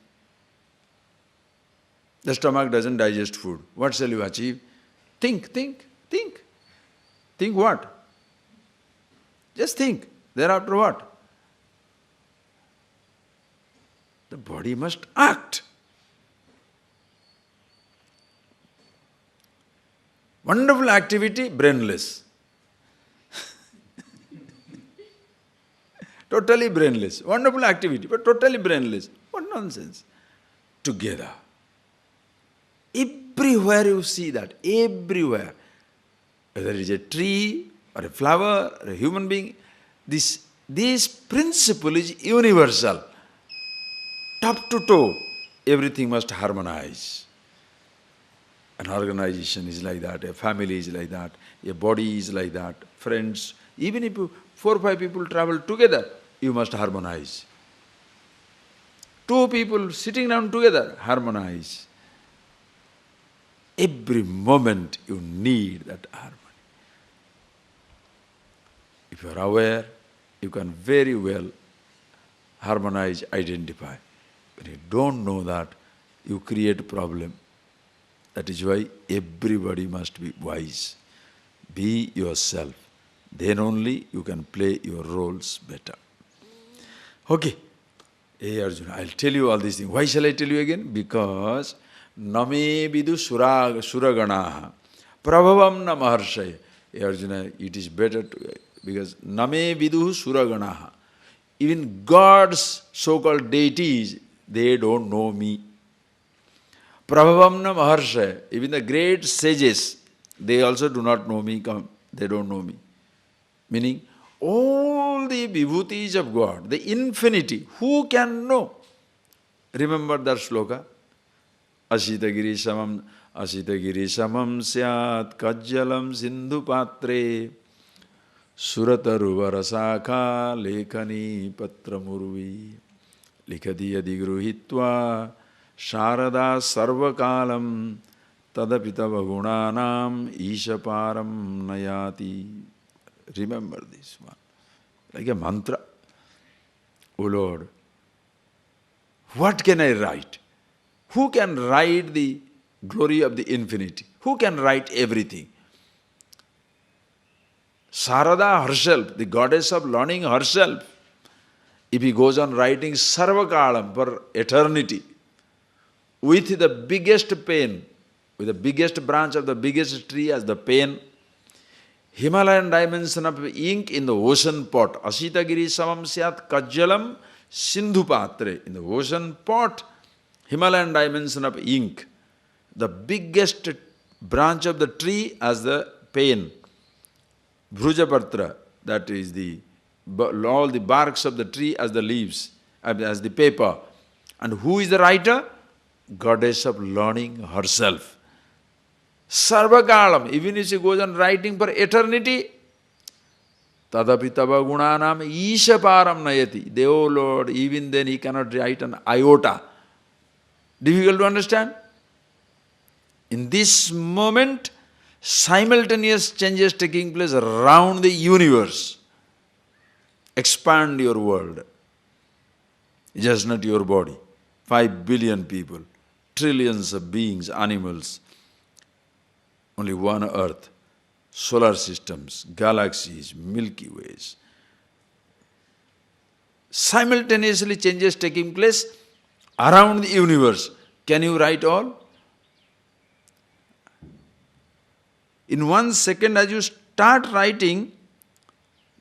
The stomach doesn't digest food. What shall you achieve? Think. Think what? Just think. Thereafter what? The body must act. Wonderful activity, brainless. Totally brainless. Wonderful activity, but totally brainless. What nonsense. Together. Everywhere you see that, everywhere. Whether it is a tree, or a flower, or a human being, this principle is universal. Top to toe, everything must harmonize. An organization is like that, a family is like that, a body is like that, friends. Even if 4 or 5 people travel together, you must harmonize. 2 people sitting down together, harmonize. Every moment you need that harmony. If you are aware, you can very well harmonize, identify. When you don't know that, you create a problem. That is why everybody must be wise. Be yourself. Then only you can play your roles better. Okay. Hey Arjuna, I'll tell you all these things. Why shall I tell you again? Because name vidu suraganaha prabhavam na maharshaya. Hey Arjuna, it is better to, because name vidu suraganaha. Even God's so-called deities, they don't know me. Prabhavamna Maharshaya, even the great sages, they also do not know me, they don't know me. Meaning, all the vibhutis of God, the infinity, who can know? Remember that sloka? Asitagiri samam syat kajjalam sindhu patre surataru varasakha lekhani patramurvi likhati adigruhitva Sharada sarvakalam tadapitava gunanam ishaparam nayati. Remember this one. Like a mantra. O Lord, what can I write? Who can write the glory of the infinity? Who can write everything? Sarada herself, the goddess of learning herself, if he goes on writing sarvakalam for eternity, with the biggest pen, with the biggest branch of the biggest tree as the pen, Himalayan dimension of ink in the ocean pot, Asitagiri samam syat kajjalam Sindhu Patre, in the ocean pot, Himalayan dimension of ink. The biggest branch of the tree as the pen, Bhrujapatra, that is all the barks of the tree as the leaves, as the paper. And who is the writer? Goddess of learning herself. Sarvakalam, even if she goes on writing for eternity, Tadapi tava gunanam ishaparam nayati. Oh Lord, even then he cannot write an iota. Difficult to understand? In this moment, simultaneous changes taking place around the universe. Expand your world. Just not your body. 5 billion people, trillions of beings, animals. Only one earth, solar systems, galaxies, Milky Ways. Simultaneously changes taking place around the universe. Can you write all? In 1 second, as you start writing,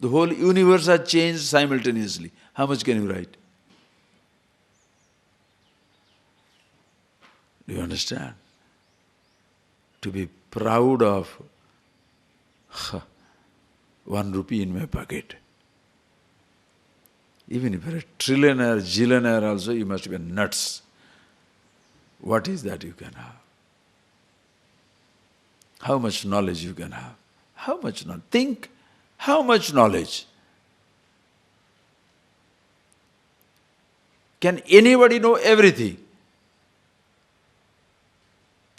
the whole universe has changed simultaneously. How much can you write? Do you understand? To be proud of 1 rupee in my pocket. Even if you're a trillionaire, zillionaire also, you must be nuts. What is that you can have? How much knowledge you can have? How much knowledge? Think, how much knowledge? Can anybody know everything?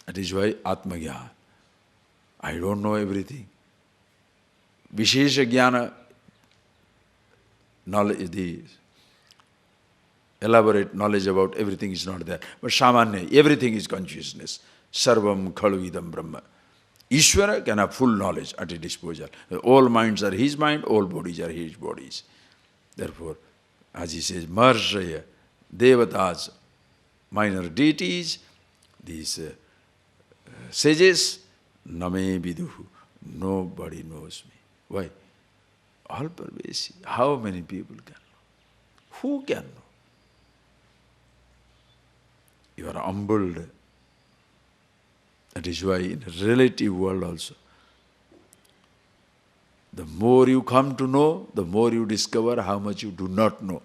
That is why Atma-jnana. I don't know everything. Vishesha jnana, knowledge, the elaborate knowledge about everything is not there. But samanya, everything is consciousness. Sarvam khalu idam brahma. Ishvara can have full knowledge at his disposal. All minds are his mind, all bodies are his bodies. Therefore, as he says, Maharshaya, Devatas, minor deities, these sages, Name Viduhu, nobody knows me. Why? All pervasive. How many people can know? Who can know? You are humbled. That is why in a relative world also, the more you come to know, the more you discover how much you do not know.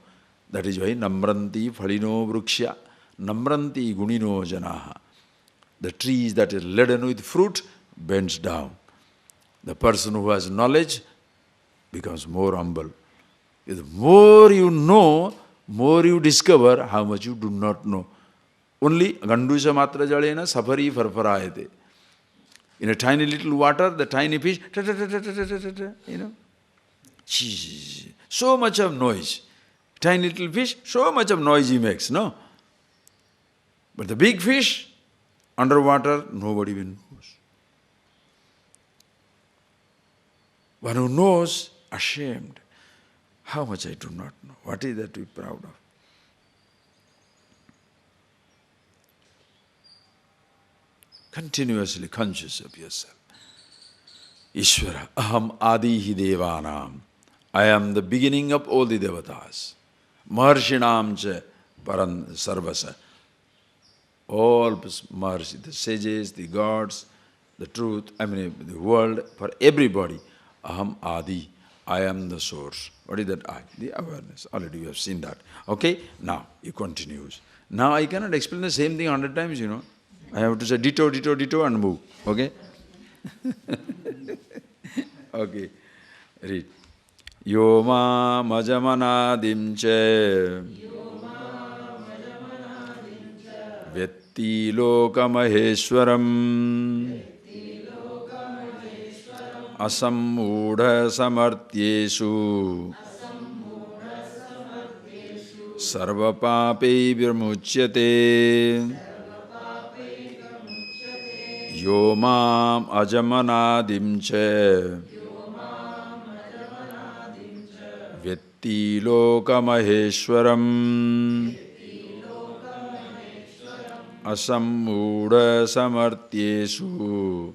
That is why Namranti Phalino Vruksha, Namranti Gunino Janaha. The tree that is laden with fruit bends down. The person who has knowledge becomes more humble. The more you know, more you discover how much you do not know. Only Gandusha Matra Jalena Safari Farfarayate. In a tiny little water, the tiny fish, you know, so much of noise. Tiny little fish, so much of noise he makes, no? But the big fish, underwater, nobody even knows. One who knows, ashamed. How much I do not know. What is that to be proud of? Continuously conscious of yourself. Ishvara, aham adihi devanam. I am the beginning of all the devatas. Maharshinam cha paran sarvasa. All Maharshi, the sages, the gods, the truth, the world, for everybody. Aham adi. I am the source. What is that I? The awareness. Already you have seen that. Okay? Now, he continues. Now I cannot explain the same thing 100 times, you know. I have to say ditto, ditto, ditto and move. Okay? Okay. Read. Yoma majamanadim che Vetti lokamaheshwaram Asammudha samartyeshu Sarvapape virmuchyate Yomam ajamanadim che Vetti lokamaheshwaram Asammudha samartyeshu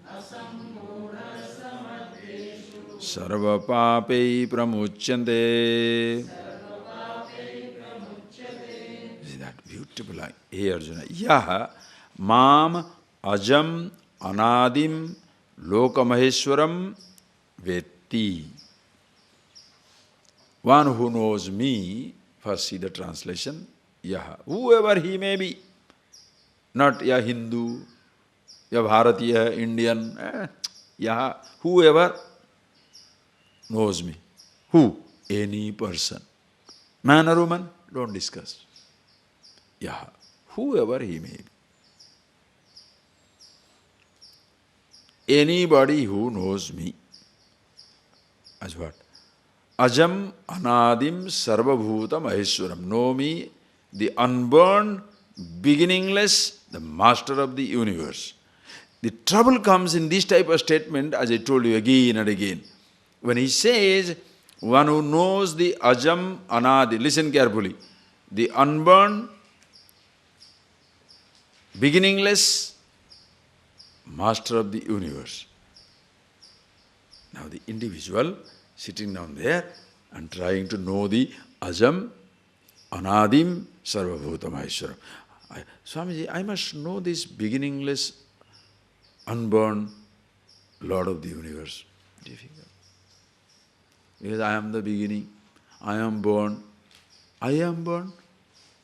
Sarvapape pramuchyante. triple I. Hey Arjuna, Yaha Mam Ajam Anadim Lokamaheshwaram Vetti. One who knows me, first see the translation, Yaha, whoever he may be, not a Hindu, a Bharatiya, Indian, Yaha, whoever knows me. Who? Any person. Man or woman? Don't discuss. Yaha, whoever he may be. Anybody who knows me. As what? Ajam anadim sarvabhutam aheswaram. Know me, the unborn, beginningless, the master of the universe. The trouble comes in this type of statement, as I told you again and again. When he says, one who knows the ajam anadi, listen carefully, the unborn, beginningless, master of the universe. Now the individual sitting down there and trying to know the ajam, anadim, sarvabhutam aishwaram. Swamiji, I must know this beginningless, unborn Lord of the universe. Difficult. Because I am the beginning, I am born, I am born.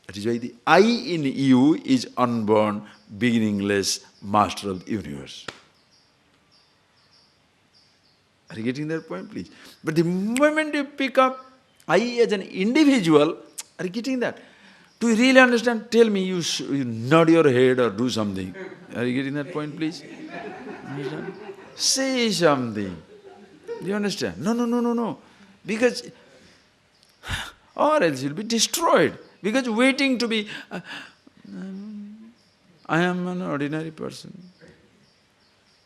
That is why the I in you is unborn, beginningless, master of the universe. Are you getting that point, please? But the moment you pick up I as an individual, are you getting that? Do you really understand? Tell me, you nod your head or do something. Are you getting that point, please? Understand? Say something. Do you understand? No. Because, or else you'll be destroyed. Because waiting to be, I am an ordinary person.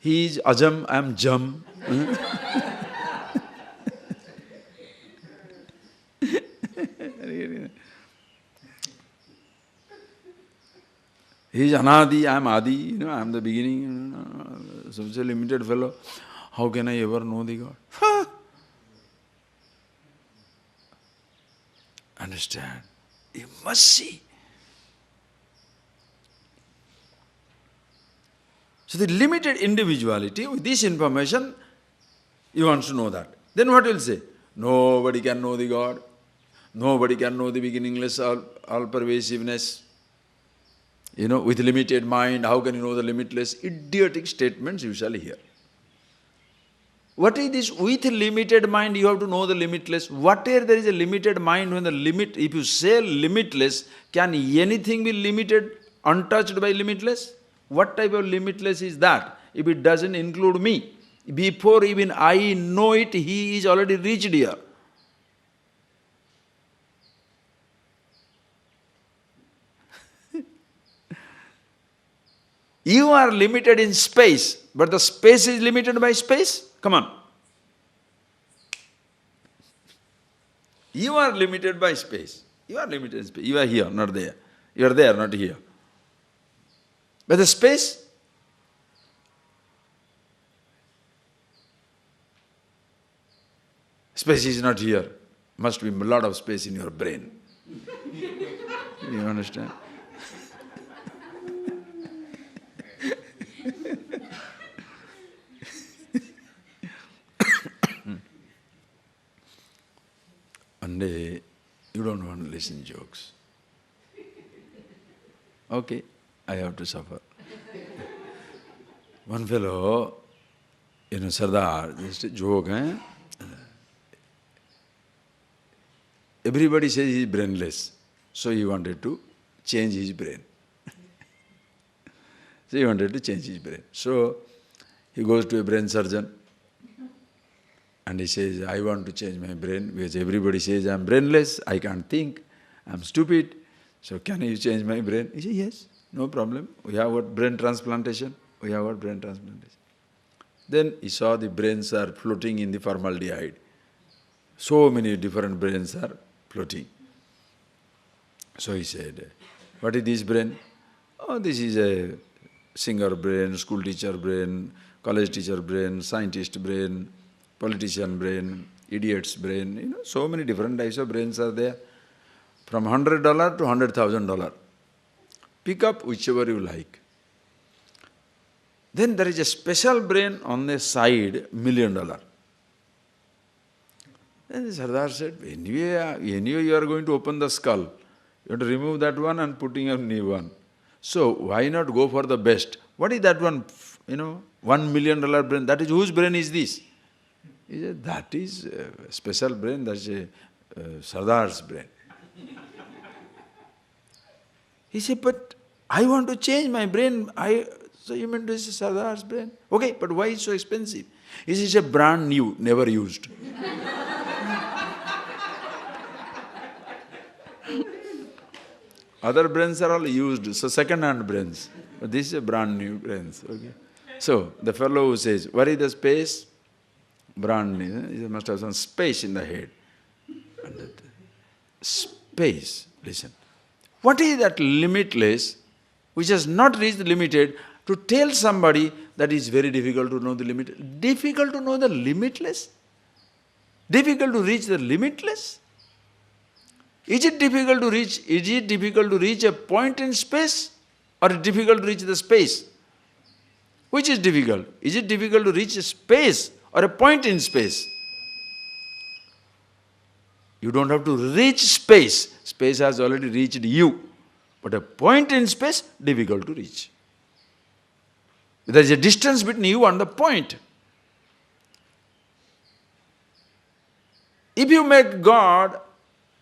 He is Ajam, I am Jam. He is Anadi, I am Adi, I am the beginning, such a limited fellow. How can I ever know the God? Understand? You must see. So the limited individuality, with this information, you want to know that. Then what will say? Nobody can know the God. Nobody can know the beginningless, all-pervasiveness. With limited mind, how can you know the limitless? Idiotic statements you shall hear. What is this? With limited mind, you have to know the limitless. Whatever there is a limited mind, when the limit, if you say limitless, can anything be limited, untouched by limitless? What type of limitless is that? If it doesn't include me, before even I know it, he is already reached here. You are limited in space, but the space is limited by space? Come on. You are limited by space. You are limited in space. You are here, not there. You are there, not here. But the space, space is not here. Must be a lot of space in your brain. You understand? One day, you don't want to listen jokes. Okay, I have to suffer. One fellow, Sardar, just a joke, eh? Everybody says he is brainless, so he wanted to change his brain. So he wanted to change his brain. So he goes to a brain surgeon and he says, I want to change my brain because everybody says I am brainless, I can't think, I am stupid. So can you change my brain? He said, yes, no problem. We have got brain transplantation. We have got brain transplantation. Then he saw the brains are floating in the formaldehyde. So many different brains are floating. So he said, what is this brain? Oh, this is a singer brain, school teacher brain, college teacher brain, scientist brain, politician brain, idiot's brain. So many different types of brains are there. From $100 to $100,000. Pick up whichever you like. Then there is a special brain on the side, $1 million. Then the Sardar said, anyway you are going to open the skull. You have to remove that one and putting a new one. So why not go for the best? What is that one, $1 million brain? That is, whose brain is this? He said, that is a special brain, that's a Sardar's brain. He said, but I want to change my brain. So you mean this is Sardar's brain? Okay, but why is it so expensive? He says, it's a brand new, never used. Other brains are all used, so second-hand brains. But this is a brand new brains. Okay. So the fellow who says, where is the space? Brand new. He must have some space in the head. And that space, listen. What is that limitless, which has not reached the limited, to tell somebody that it's very difficult to know the limit? Difficult to know the limitless? Difficult to reach the limitless? Is it difficult to reach a point in space, or difficult to reach the space? Which is difficult? Is it difficult to reach a space or a point in space? You don't have to reach space. Space has already reached you. But a point in space, difficult to reach. There is a distance between you and the point. If you make God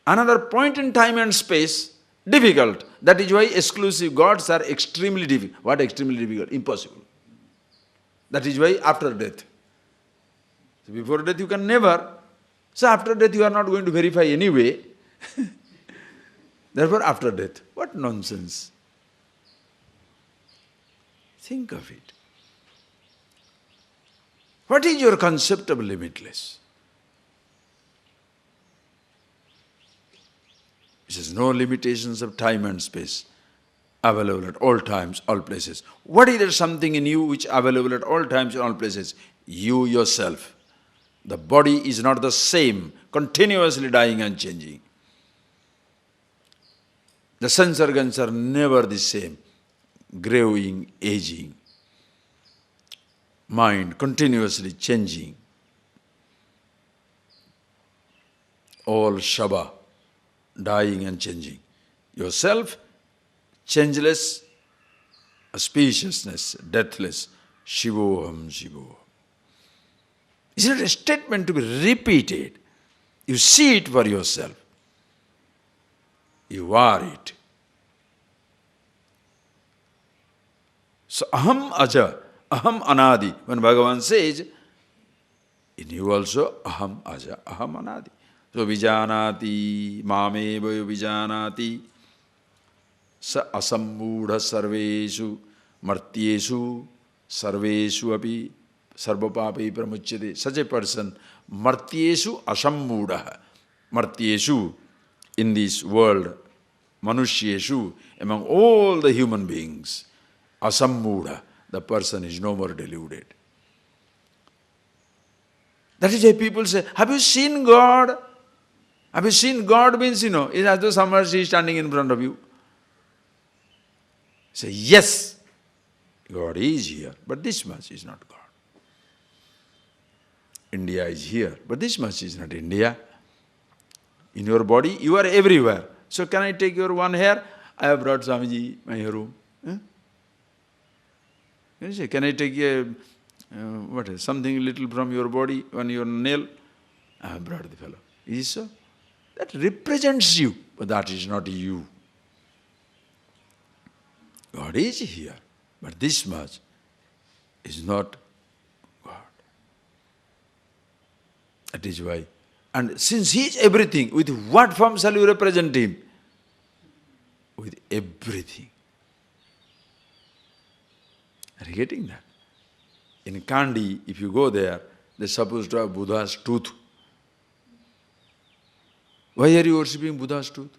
another point in time and space, difficult. That is why exclusive gods are extremely difficult. What extremely difficult? Impossible. That is why after death. So before death you can never. So after death you are not going to verify anyway. Therefore after death. What nonsense. Think of it. What is your concept of limitless? It says no limitations of time and space, available at all times, all places. What is there something in you which is available at all times and all places? You yourself. The body is not the same, continuously dying and changing. The sense organs are never the same, growing, aging. Mind continuously changing. All Shaba, dying and changing. Yourself, changeless, auspiciousness, deathless, Shivoham, Shivoham. It's not a statement to be repeated. You see it for yourself. You are it. So, aham aja, aham anadi. When Bhagavan says, in you also, aham aja, aham anadi. So, vijanati, mameva vijanati, sa asammudha sarveshu, martyeshu, sarveshu api, sarvapapi pramuchyate. Such a person, martyeshu asammudha, martyeshu, in this world, manushyeshu, among all the human beings, asammudha, the person is no more deluded. That is why people say, have you seen God? Have you seen God means, it's as though someone is standing in front of you. Say, yes, God is here, but this much is not God. India is here, but this much is not India. In your body, you are everywhere. So can I take your one hair? I have brought Swamiji, my room. You say, can I take something little from your body, on your nail? I have brought the fellow. Is it so? That represents you, but that is not you. God is here, but this much is not God. That is why. And since He is everything, with what form shall you represent Him? With everything. Are you getting that? In Kandy, if you go there, they're supposed to have Buddha's tooth. Why are you worshipping Buddha's tooth?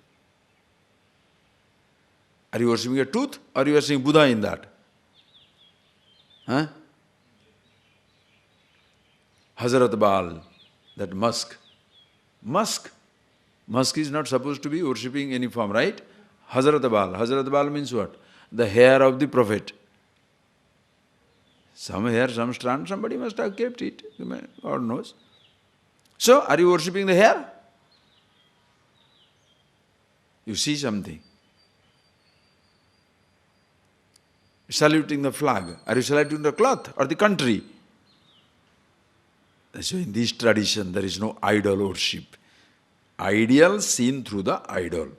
Are you worshipping a tooth, or are you worshipping Buddha in that? Huh? Hazrat Bal, that musk. Musk is not supposed to be worshipping any form, right? Hazrat Bal. Hazrat Bal means what? the hair of the prophet. Some hair, some strand, somebody must have kept it. God knows. So, are you worshipping the hair? You see something. Saluting the flag. Are you saluting the cloth or the country? So in this tradition, there is no idol worship. Ideal seen through the idol.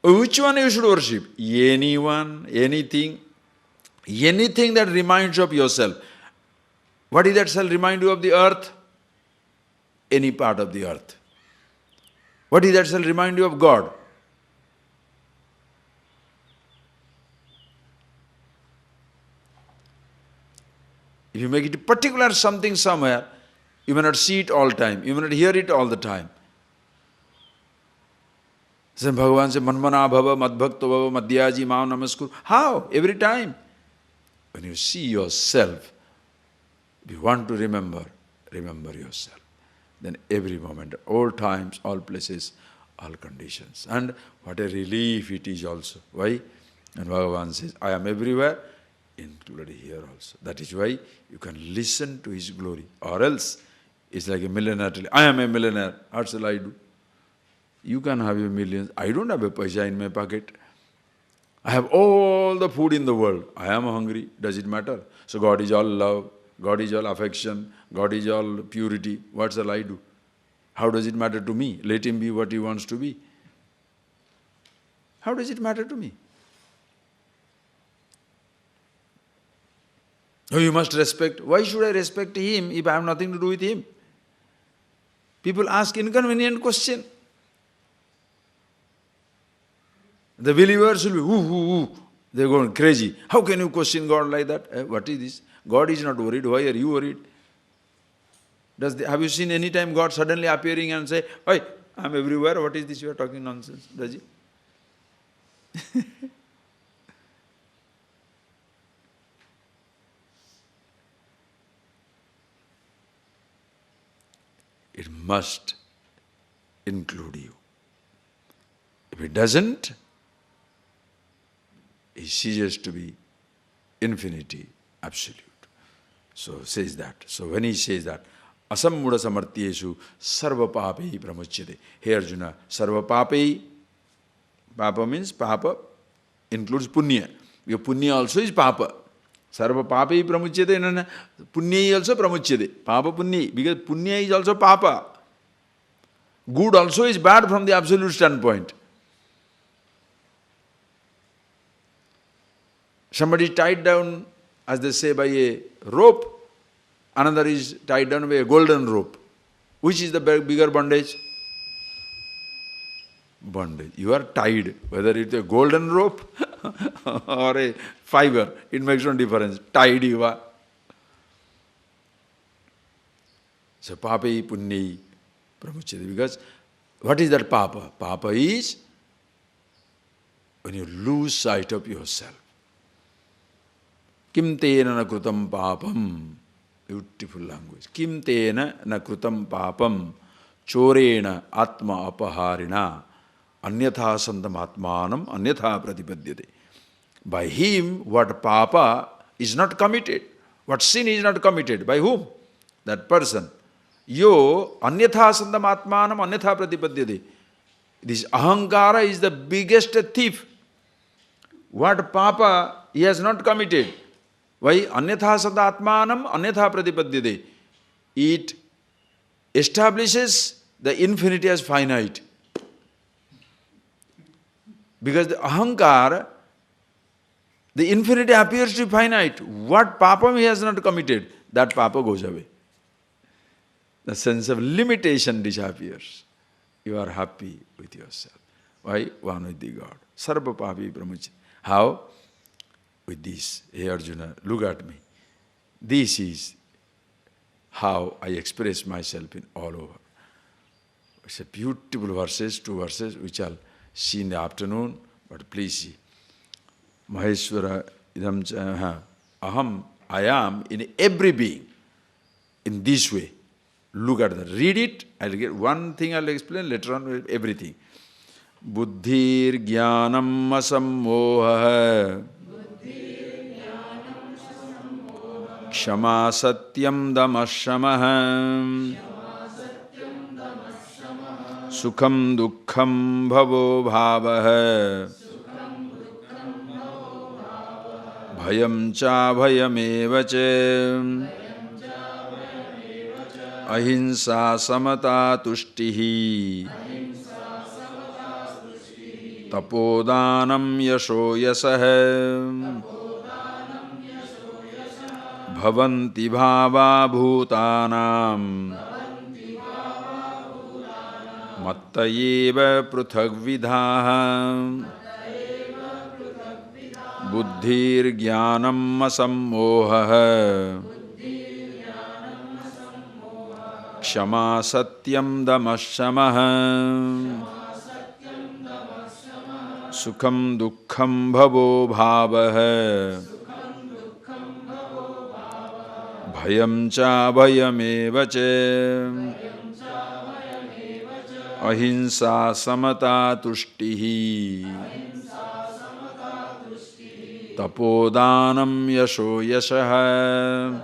Which one you should worship? Anyone, anything that reminds you of yourself. What is that shall remind you of the earth? Any part of the earth. What is that shall remind you of God? If you make it a particular something somewhere, you may not see it all the time, you may not hear it all the time. So Bhagavan says, Manmana bhava, madbhakta bhava, madhyaji maam namaskuru. How? Every time. When you see yourself, if you want to remember yourself. Then every moment, all times, all places, all conditions. And what a relief it is also. Why? And Bhagavan says, I am everywhere, included here also. That is why you can listen to His glory. Or else, it's like a millionaire telling, I am a millionaire, what shall I do? You can have your millions. I don't have a paisa in my pocket. I have all the food in the world. I am hungry. Does it matter? So God is all love. God is all affection. God is all purity. What shall I do? How does it matter to me? Let Him be what He wants to be. How does it matter to me? Oh, you must respect. Why should I respect Him if I have nothing to do with Him? People ask inconvenient question. The believers will be, ooh, they're going crazy. How can you question God like that? What is this? God is not worried. Why are you worried? Have you seen any time God suddenly appearing and say, "Oi, I'm everywhere. What is this you are talking nonsense?" Does He? It must include you. If it doesn't, it ceases to be infinity, absolute. So says that. So when he says that, asammuda samartyeshu sarva papei pramuchyate. Hey Arjuna, sarva papei, papa means papa includes punya. Your punya also is papa. Sarva papei pramuchyate, punya also pramuchyate. Papa punya, because punya is also papa. Good also is bad from the absolute standpoint. Somebody tied down, as they say, by a rope, another is tied down by a golden rope. Which is the bigger bondage? Bondage. You are tied, whether it's a golden rope or a fiber, it makes no difference. Tied you are. So, papai punyai pramuchyate. Because what is that papa? Papa is when you lose sight of yourself. Kim tena na krutam papam. Beautiful language. Kim tena na krutam papam. Chorena atma apaharina. Anyatha santam atmanam anyatha pratipadyate. By him, what papa is not committed. What sin is not committed. By whom? That person. Yo anyatha santam atmanam anyatha pratipadyate. This ahankara is the biggest thief. What papa he has not committed. Why? Anyatha sadatmanam anyatha pratipadyate. It establishes the infinity as finite. Because the ahankara, the infinity appears to be finite. What papam he has not committed, that papa goes away. The sense of limitation disappears. You are happy with yourself. Why? One with the God. Sarva papi pramuchyate. How? With this. Hey Arjuna, look at me. This is how I express myself in all over. It's a beautiful verses, 2 verses, which I'll see in the afternoon, but please see. Maheshwara idam aham, I am in every being. In this way. Look at that. Read it. I'll get one thing I'll explain later on, everything. Buddhir jnanam asammoha Kshama satyam damashamah Sukham dukkham bhavo bhavah Bhayam cha bhayameva cha Ahimsa samata tushtihi Tapodanam yasho yasah Bhavanti bhava bhutanam Mattayeva pruthagvidha Buddhir jnanam asammoha Kshama satyam damashamah Sukham dukkham bhavo bhavah Bhayam cha bhayameva cha Ahimsa samata tushtihi Tapodanam yasho yasah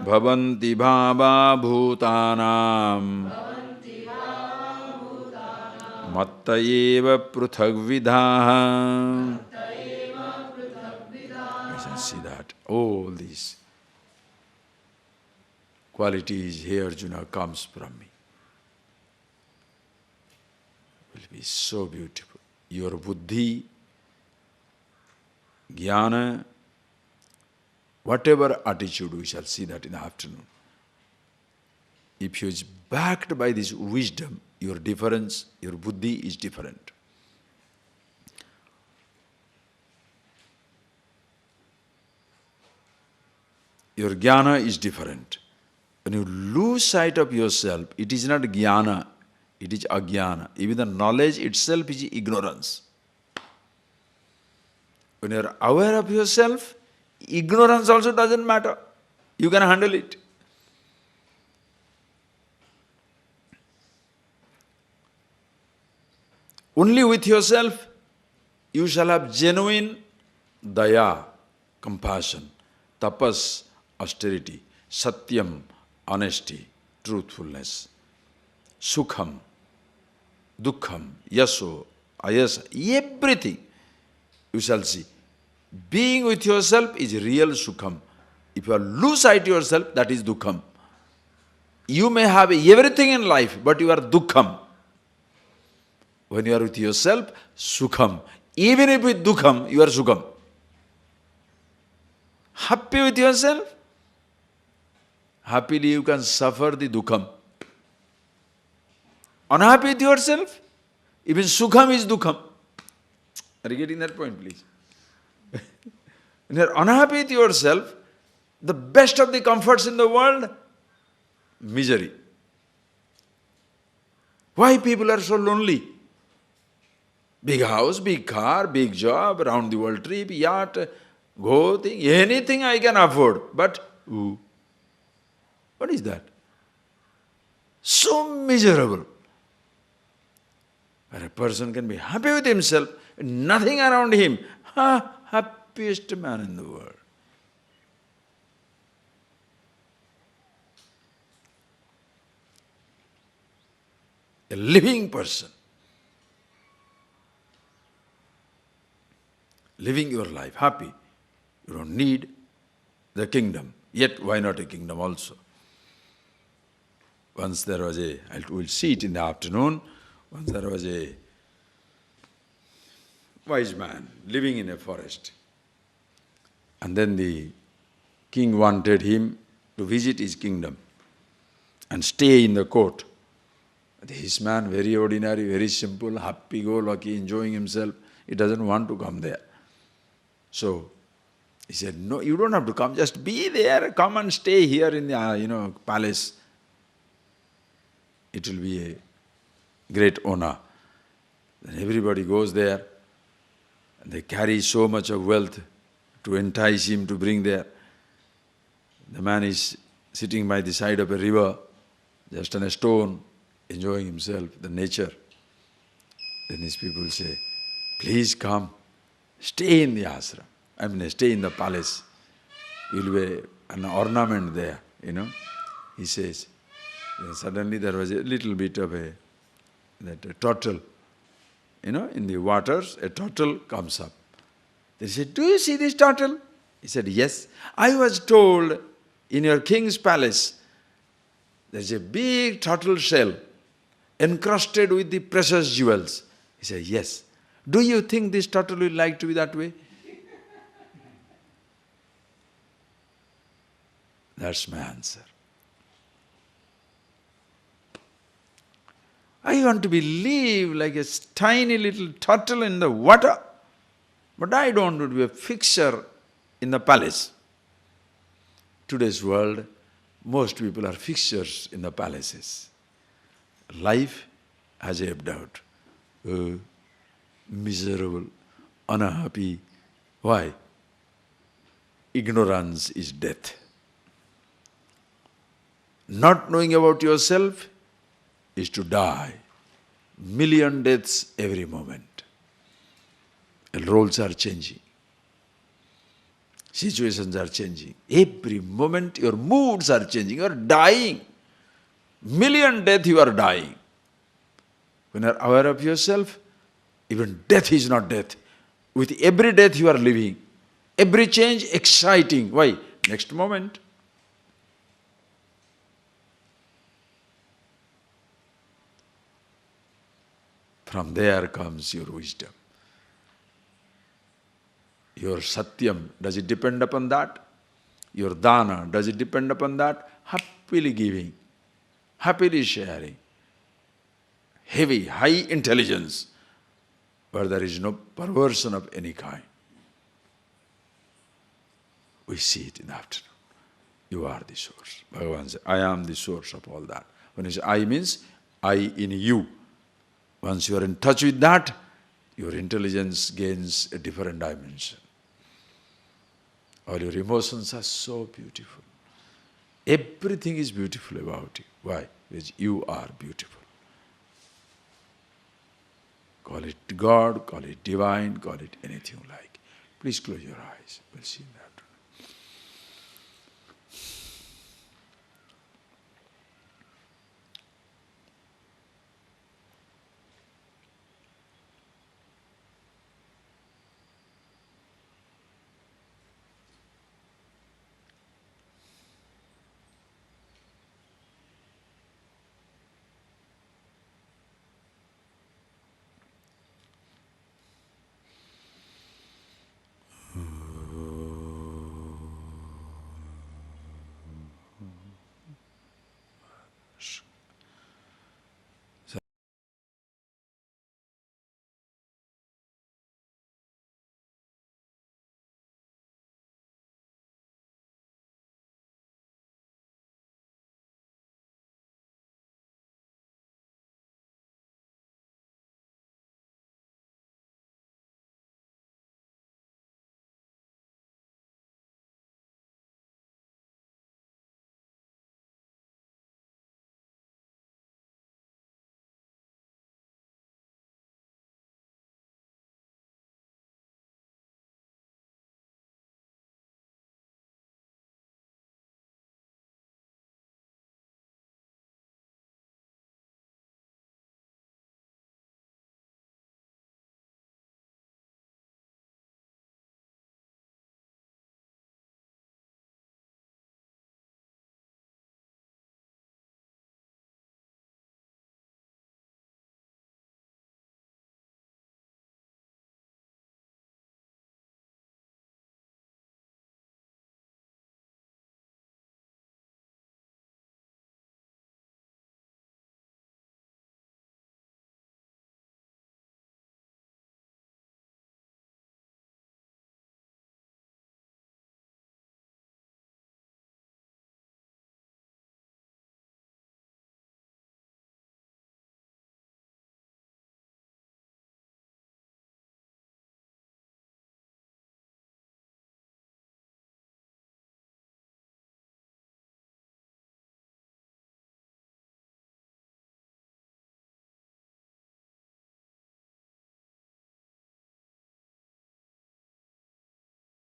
Bhavanti bhava bhutanam Mattayeva pruthagvidha. I can see that all these qualities here Arjuna comes from me. Will be so beautiful. Your buddhi, jnana, whatever attitude, we shall see that in the afternoon. If you is backed by this wisdom, your difference, your buddhi is different. Your jnana is different. When you lose sight of yourself, it is not jnana, it is ajnana. Even the knowledge itself is ignorance. When you are aware of yourself, ignorance also doesn't matter. You can handle it. Only with yourself, you shall have genuine daya, compassion, tapas, austerity, satyam, honesty, truthfulness, sukham, dukkham, yaso, ayasa, everything you shall see. Being with yourself is real sukham. If you lose sight of yourself, that is dukkham. You may have everything in life, but you are dukkham. When you are with yourself, sukham. Even if with dukkham, you are sukham. Happy with yourself, happily you can suffer the dukkham. Unhappy with yourself, even sukham is dukkham. Are you getting that point, please? When you are unhappy with yourself, the best of the comforts in the world, misery. Why people are so lonely? Big house, big car, big job, round the world trip, yacht, go thing, anything I can afford. But, what is that? So miserable. Where a person can be happy with himself, nothing around him. Happiest man in the world. A living person. Living your life happy. You don't need the kingdom. Yet, why not a kingdom also? Once there was we'll see it in the afternoon, once there was a wise man living in a forest. And then the king wanted him to visit his kingdom and stay in the court. This man, very ordinary, very simple, happy-go-lucky, enjoying himself, he doesn't want to come there. So, he said, no, you don't have to come, just be there, come and stay here in the, palace. It will be a great honor. Then everybody goes there, and they carry so much of wealth to entice him to bring there. The man is sitting by the side of a river, just on a stone. enjoying himself, the nature. Then his people say, please come, stay in the ashram. I mean, stay in the palace. You'll be an ornament there, He says, then suddenly there was a little bit of a turtle. In the waters, a turtle comes up. They said, do you see this turtle? He said, yes. I was told in your king's palace, there's a big turtle shell encrusted with the precious jewels. He said, yes. Do you think this turtle will like to be that way? That's my answer. I want to live like a tiny little turtle in the water, but I don't want to be a fixture in the palace. Today's world, most people are fixtures in the palaces. Life has ebbed out. Miserable, unhappy. Why? Ignorance is death. Not knowing about yourself is to die. Million deaths every moment. And roles are changing. Situations are changing. Every moment your moods are changing. You are dying. Million death you are dying. When you are aware of yourself, even death is not death. With every death you are living. Every change exciting. Why? Next moment. From there comes your wisdom. Your satyam, does it depend upon that? Your dana, does it depend upon that? Happily giving, happily sharing. Heavy, high intelligence, where there is no perversion of any kind. We see it in the afternoon. You are the source. Bhagavan says, I am the source of all that. When he says I means I in you. Once you are in touch with that, your intelligence gains a different dimension. All your emotions are so beautiful. Everything is beautiful about you. Why? Because you are beautiful. Call it God, call it divine, call it anything you like. Please close your eyes. We'll see that.